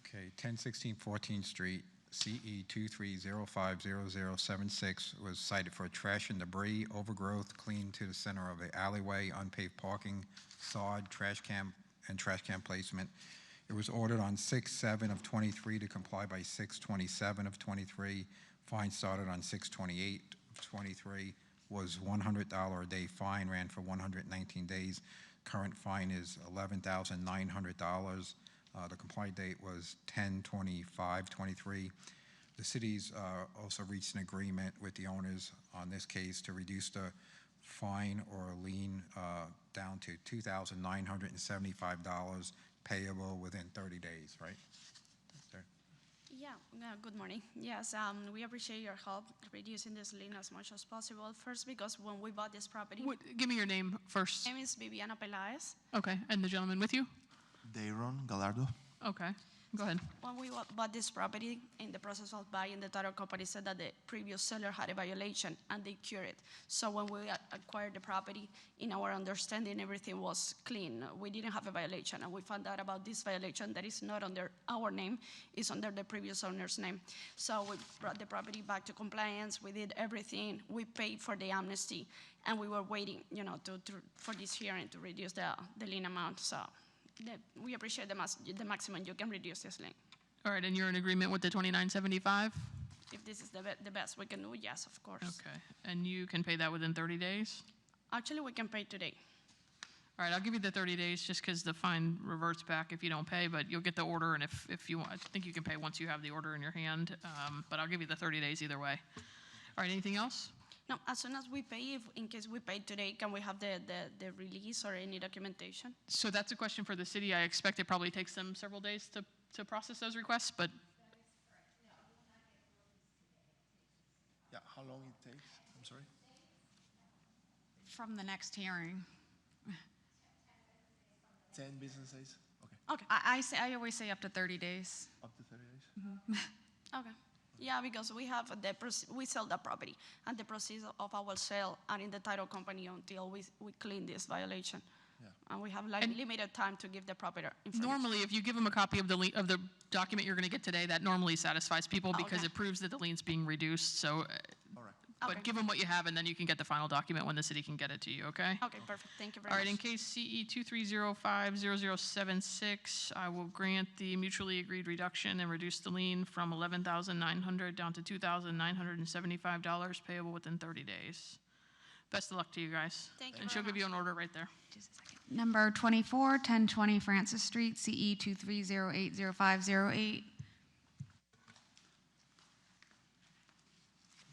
Okay, 1016 14th Street, CE 23050076 was cited for trash and debris, overgrowth, clean to the center of the alleyway, unpaved parking, sod, trash can placement. It was ordered on 6/7/23 to comply by 6/27/23. Fine started on 6/28/23, was $100 a day fine, ran for 119 days. Current fine is $11,900. The compliant date was 10/25/23. The city's also reached an agreement with the owners on this case to reduce the fine or lien down to $2,975 payable within 30 days, right? There. Yeah, good morning. Yes, we appreciate your help reducing this lien as much as possible. First, because when we bought this property, Give me your name first. my name is Viviana Peláez. Okay, and the gentleman with you? Dayron Gallardo. Okay, go ahead. When we bought this property, in the process of buying, the title company said that the previous seller had a violation and they cured it. So when we acquired the property, in our understanding, everything was clean. We didn't have a violation, and we found out about this violation that is not under our name, it's under the previous owner's name. So we brought the property back to compliance, we did everything, we paid for the amnesty, and we were waiting, for this hearing to reduce the lien amount. So we appreciate the maximum you can reduce this lien. All right, and you're in agreement with the 2975? If this is the best we can do, yes, of course. Okay, and you can pay that within 30 days? Actually, we can pay today. All right, I'll give you the 30 days just because the fine reverts back if you don't pay, but you'll get the order, and if you want, I think you can pay once you have the order in your hand, but I'll give you the 30 days either way. All right, anything else? No, as soon as we pay, if in case we pay today, can we have the release or any documentation? So that's a question for the city. I expect it probably takes them several days to process those requests, but Yeah, how long it takes? I'm sorry. From the next hearing. 10 business days? Okay. Okay. I always say up to 30 days. Up to 30 days? Okay. Yeah, because we have we sell the property, and the proceeds of our sale are in the title company until we clean this violation. Yeah. And we have like And- limited time to give the proper information. Normally, if you give them a copy of the document you're going to get today, that normally satisfies people because Okay. it proves that the lien's being reduced, so. But Okay. give them what you have, and then you can get the final document when the city can get it to you, okay? Okay, perfect. Thank you very All much. right, in case CE 23050076, I will grant the mutually agreed reduction and reduce the lien from $11,900 down to $2,975 payable within 30 days. Best of luck to you guys. Thank you And very she'll give you much. an order right there. Number 24, 1020 Francis Street, CE 23080508.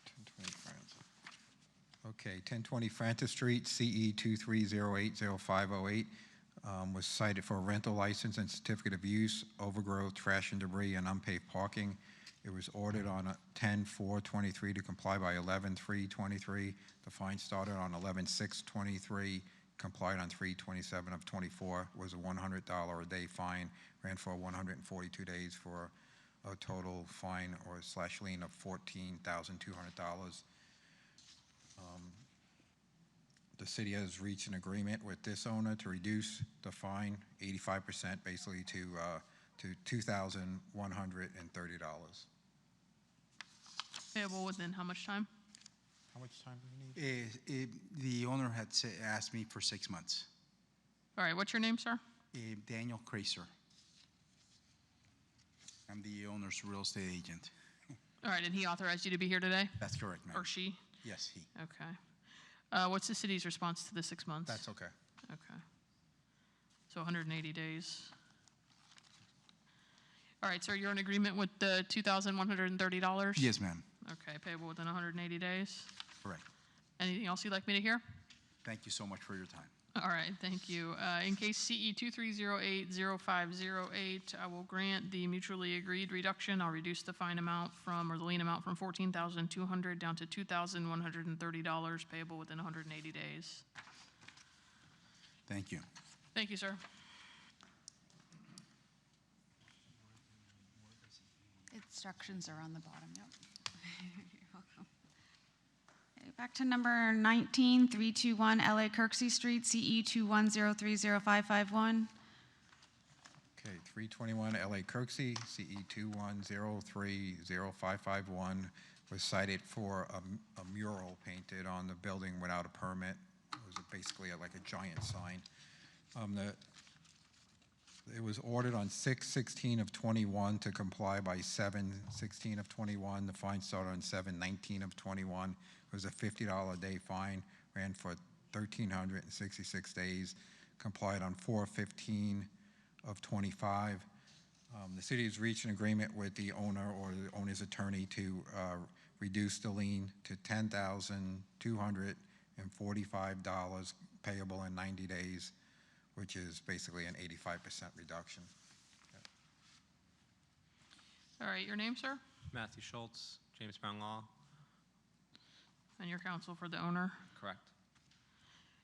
1020 Francis. Okay, 1020 Francis Street, CE 23080508, was cited for a rental license and certificate of use, overgrowth, trash and debris, and unpaved parking. It was ordered on 10/4/23 to comply by 11/3/23. The fine started on 11/6/23, complied on 3/27/24, was a $100 a day fine, ran for 142 days for a total fine or slash lien of $14,200. The city has reached an agreement with this owner to reduce the fine 85%, basically to $2,130. Payable within how much time? How much time do you need? The owner had asked me for 6 months. All right, what's your name, sir? Daniel Kraser. I'm the owner's real estate agent. All right, and he authorized you to be here today? That's correct, ma'am. Or she? Yes, he. Okay. What's the city's response to the 6 months? That's okay. Okay. So 180 days. All right, sir, you're in agreement with the $2,130? Yes, ma'am. Okay, payable within 180 days. Correct. Anything else you'd like me to hear? Thank you so much for your time. All right, thank you. In case CE 23080508, I will grant the mutually agreed reduction. I'll reduce the fine amount or the lien amount from $14,200 down to $2,130 payable within 180 days. Thank you. Thank you, sir. Instructions are on the bottom, yep. You're welcome. Okay, back to number 19, 321 LA Kirksey Street, CE 21030551. Okay, 321 LA Kirksey, CE 21030551, was cited for a mural painted on the building without a permit. It was basically like a giant sign. It was ordered on 6/16/21 to comply by 7/16/21. The fine started on 7/19/21. It was a $50 a day fine, ran for 1,366 days, complied on 4/15/25. The city has reached an agreement with the owner or the owner's attorney to reduce the lien to $10,245 payable in 90 days, which is basically an 85% reduction. All right, your name, sir? Matthew Schultz, James Brown Law. And your counsel for the owner? Correct.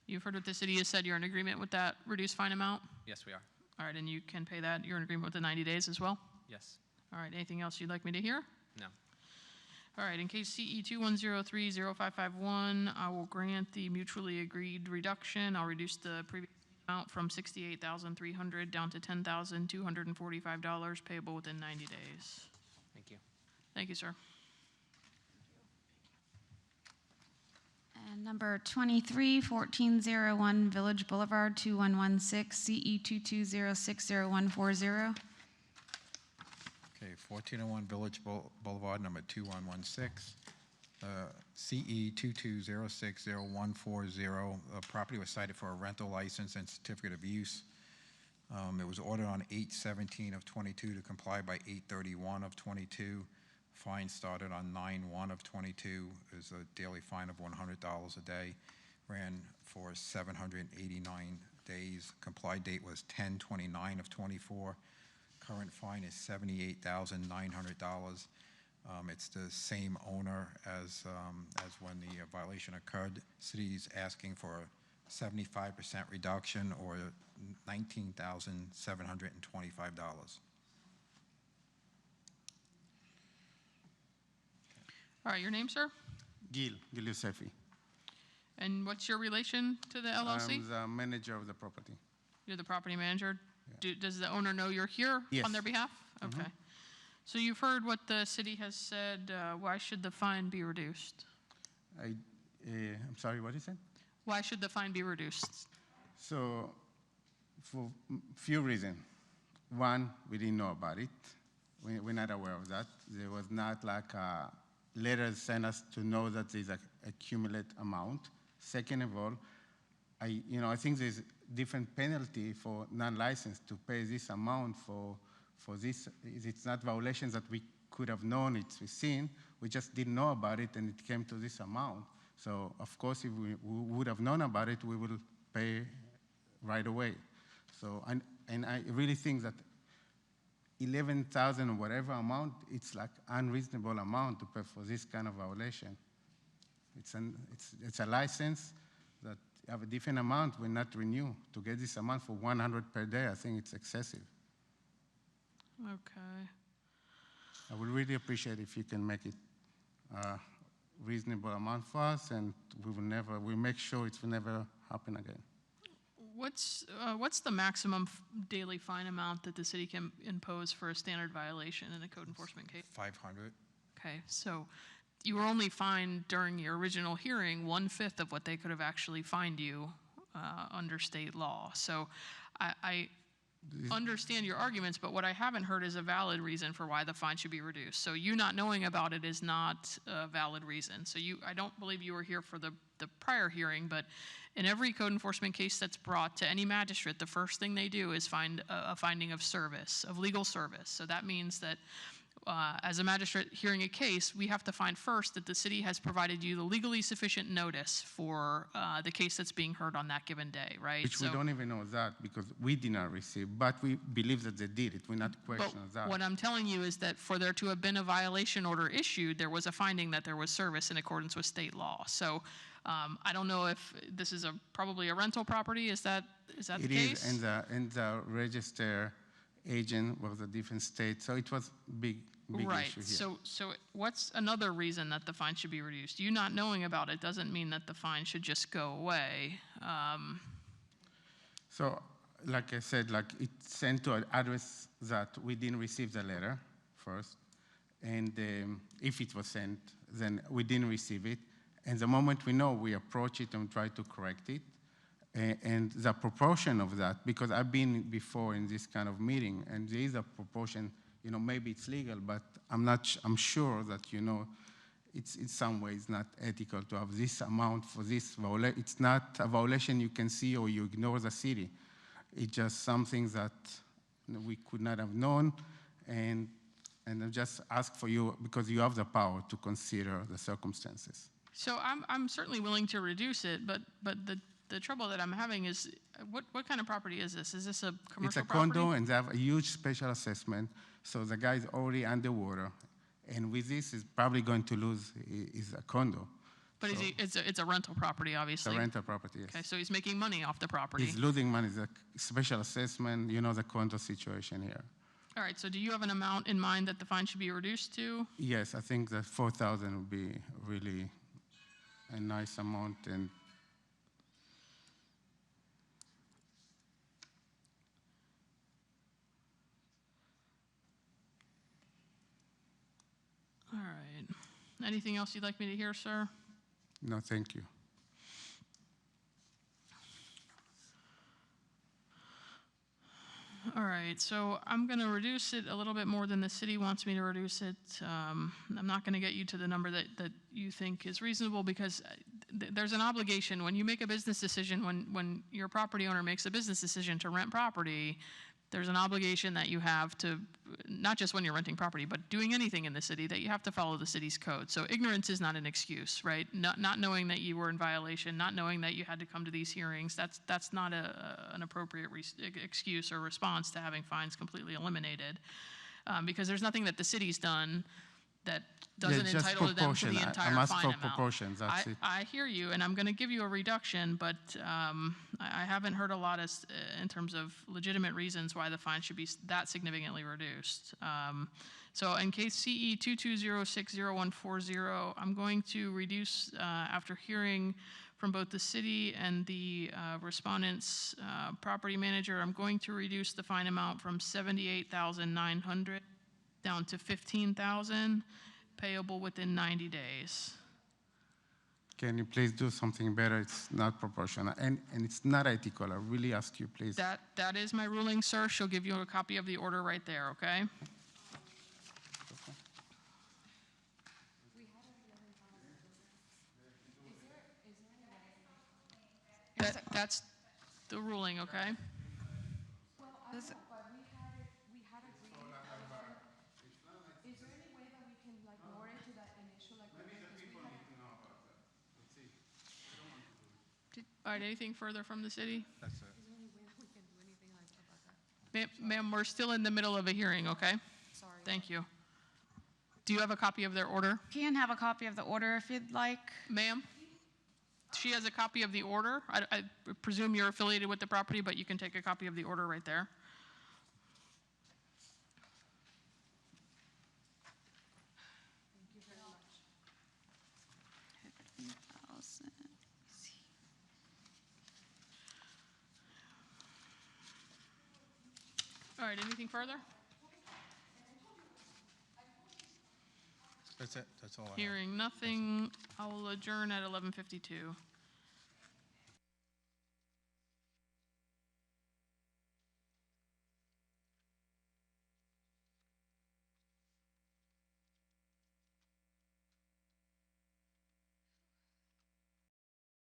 You've heard what the city has said. You're in agreement with that reduced fine amount? Yes, we are. All right, and you can pay that. You're in agreement with the 90 days as well? Yes. All right, anything else you'd like me to hear? No. All right, in case CE 21030551, I will grant the mutually agreed reduction. I'll reduce the previous amount from $68,300 down to $10,245 payable within 90 days. Thank you. Thank you, sir. And number 23, 1401 Village Boulevard, 2116, CE 22060140. Okay, 1401 Village Boulevard, number 2116, CE 22060140. The property was cited for a rental license and certificate of use. It was ordered on 8/17/22 to comply by 8/31/22. Fine started on 9/1/22. Is a daily fine of $100 a day. Ran for 789 days. Complied date was 10/29/24. Current fine is $78,900. It's the same owner as when the violation occurred. City's asking for a 75% reduction or $19,725. All right, your name, sir? Gil Yosefi. And what's your relation to the LLC? I'm the manager of the property. You're the property manager? Does the owner know you're here Yes. on their behalf? Okay. So you've heard what the city has said. Why should the fine be reduced? I'm sorry, what is it? Why should the fine be reduced? So, for few reasons. One, we didn't know about it. We're not aware of that. There was not like a letter sent us to know that there's a accumulate amount. Second of all, I think there's different penalty for non-licensed to pay this amount for this. It's not violations that we could have known it's seen. We just didn't know about it, and it came to this amount. So, of course, if we would have known about it, we will pay right away. So, and I really think that 11,000 or whatever amount, it's like unreasonable amount to pay for this kind of violation. It's a license that have a different amount will not renew. To get this amount for 100 per day, I think it's excessive. Okay. I would really appreciate if you can make it a reasonable amount for us, and we'll make sure it will never happen again. What's the maximum daily fine amount that the city can impose for a standard violation in a code enforcement case? 500. Okay, so you were only fined during your original hearing 1/5 of what they could have actually fined you under state law. So I understand your arguments, but what I haven't heard is a valid reason for why the fine should be reduced. So you not knowing about it is not a valid reason. So I don't believe you were here for the prior hearing, but in every code enforcement case that's brought to any magistrate, the first thing they do is find a finding of service, of legal service. So that means that as a magistrate hearing a case, we have to find first that the city has provided you the legally sufficient notice for the case that's being heard on that given day, right? Which we don't even know that because we did not receive, but we believe that they did it. We're not questioning that. What I'm telling you is that for there to have been a violation order issued, there was a finding that there was service in accordance with state law. So I don't know if this is probably a rental property. Is that the case? It is, and the register agent was a different state, so it was big right. issue here. So what's another reason that the fine should be reduced? You not knowing about it doesn't mean that the fine should just go away. So, like I said, it's sent to an address that we didn't receive the letter first, and if it was sent, then we didn't receive it. And the moment we know, we approach it and try to correct it. And the proportion of that, because I've been before in this kind of meeting, and there is a proportion, maybe it's legal, but I'm sure that, it's in some ways not ethical to have this amount for this violation. It's not a violation you can see or you ignore the city. It's just something that we could not have known, and I just ask for you, because you have the power to consider the circumstances. So I'm certainly willing to reduce it, but the trouble that I'm having is, what kind of property is this? Is this a commercial property? It's a condo, and they have a huge special assessment, so the guy is already underwater, and with this, he's probably going to lose his condo. But it's a rental property, obviously. It's a rental property, yes. Okay, so he's making money off the property. He's losing money. It's a special assessment, the condo situation here. All right, so do you have an amount in mind that the fine should be reduced to? Yes, I think that 4,000 would be really a nice amount, and all right. Anything else you'd like me to hear, sir? no, thank you. All right, so I'm going to reduce it a little bit more than the city wants me to reduce it. I'm not going to get you to the number that you think is reasonable, because there's an obligation when you make a business decision, when your property owner makes a business decision to rent property, there's an obligation that you have to, not just when you're renting property, but doing anything in the city, that you have to follow the city's code. So ignorance is not an excuse, right? Not knowing that you were in violation, not knowing that you had to come to these hearings, that's not an appropriate excuse or response to having fines completely eliminated. Because there's nothing that the city's done that doesn't entitle them to the entire fine amount. Proportions, that's it. I hear you, and I'm going to give you a reduction, but I haven't heard a lot in terms of legitimate reasons why the fine should be that significantly reduced. So in case CE 22060140, I'm going to reduce, after hearing from both the city and the respondent's property manager. I'm going to reduce the fine amount from $78,900 down to $15,000, payable within 90 days. Can you please do something better? It's not proportional, and it's not ethical. I really ask you, please. That is my ruling, sir. She'll give you a copy of the order right there, okay? That's the ruling, okay? All right, anything further from the city? That's it. Ma'am, we're still in the middle of a hearing, okay? Sorry. Thank you. Do you have a copy of their order? Can have a copy of the order if you'd like. Ma'am? She has a copy of the order. I presume you're affiliated with the property, but you can take a copy of the order right there. All right, anything further? That's it. That's all I have. Hearing nothing, I will adjourn at 11:52.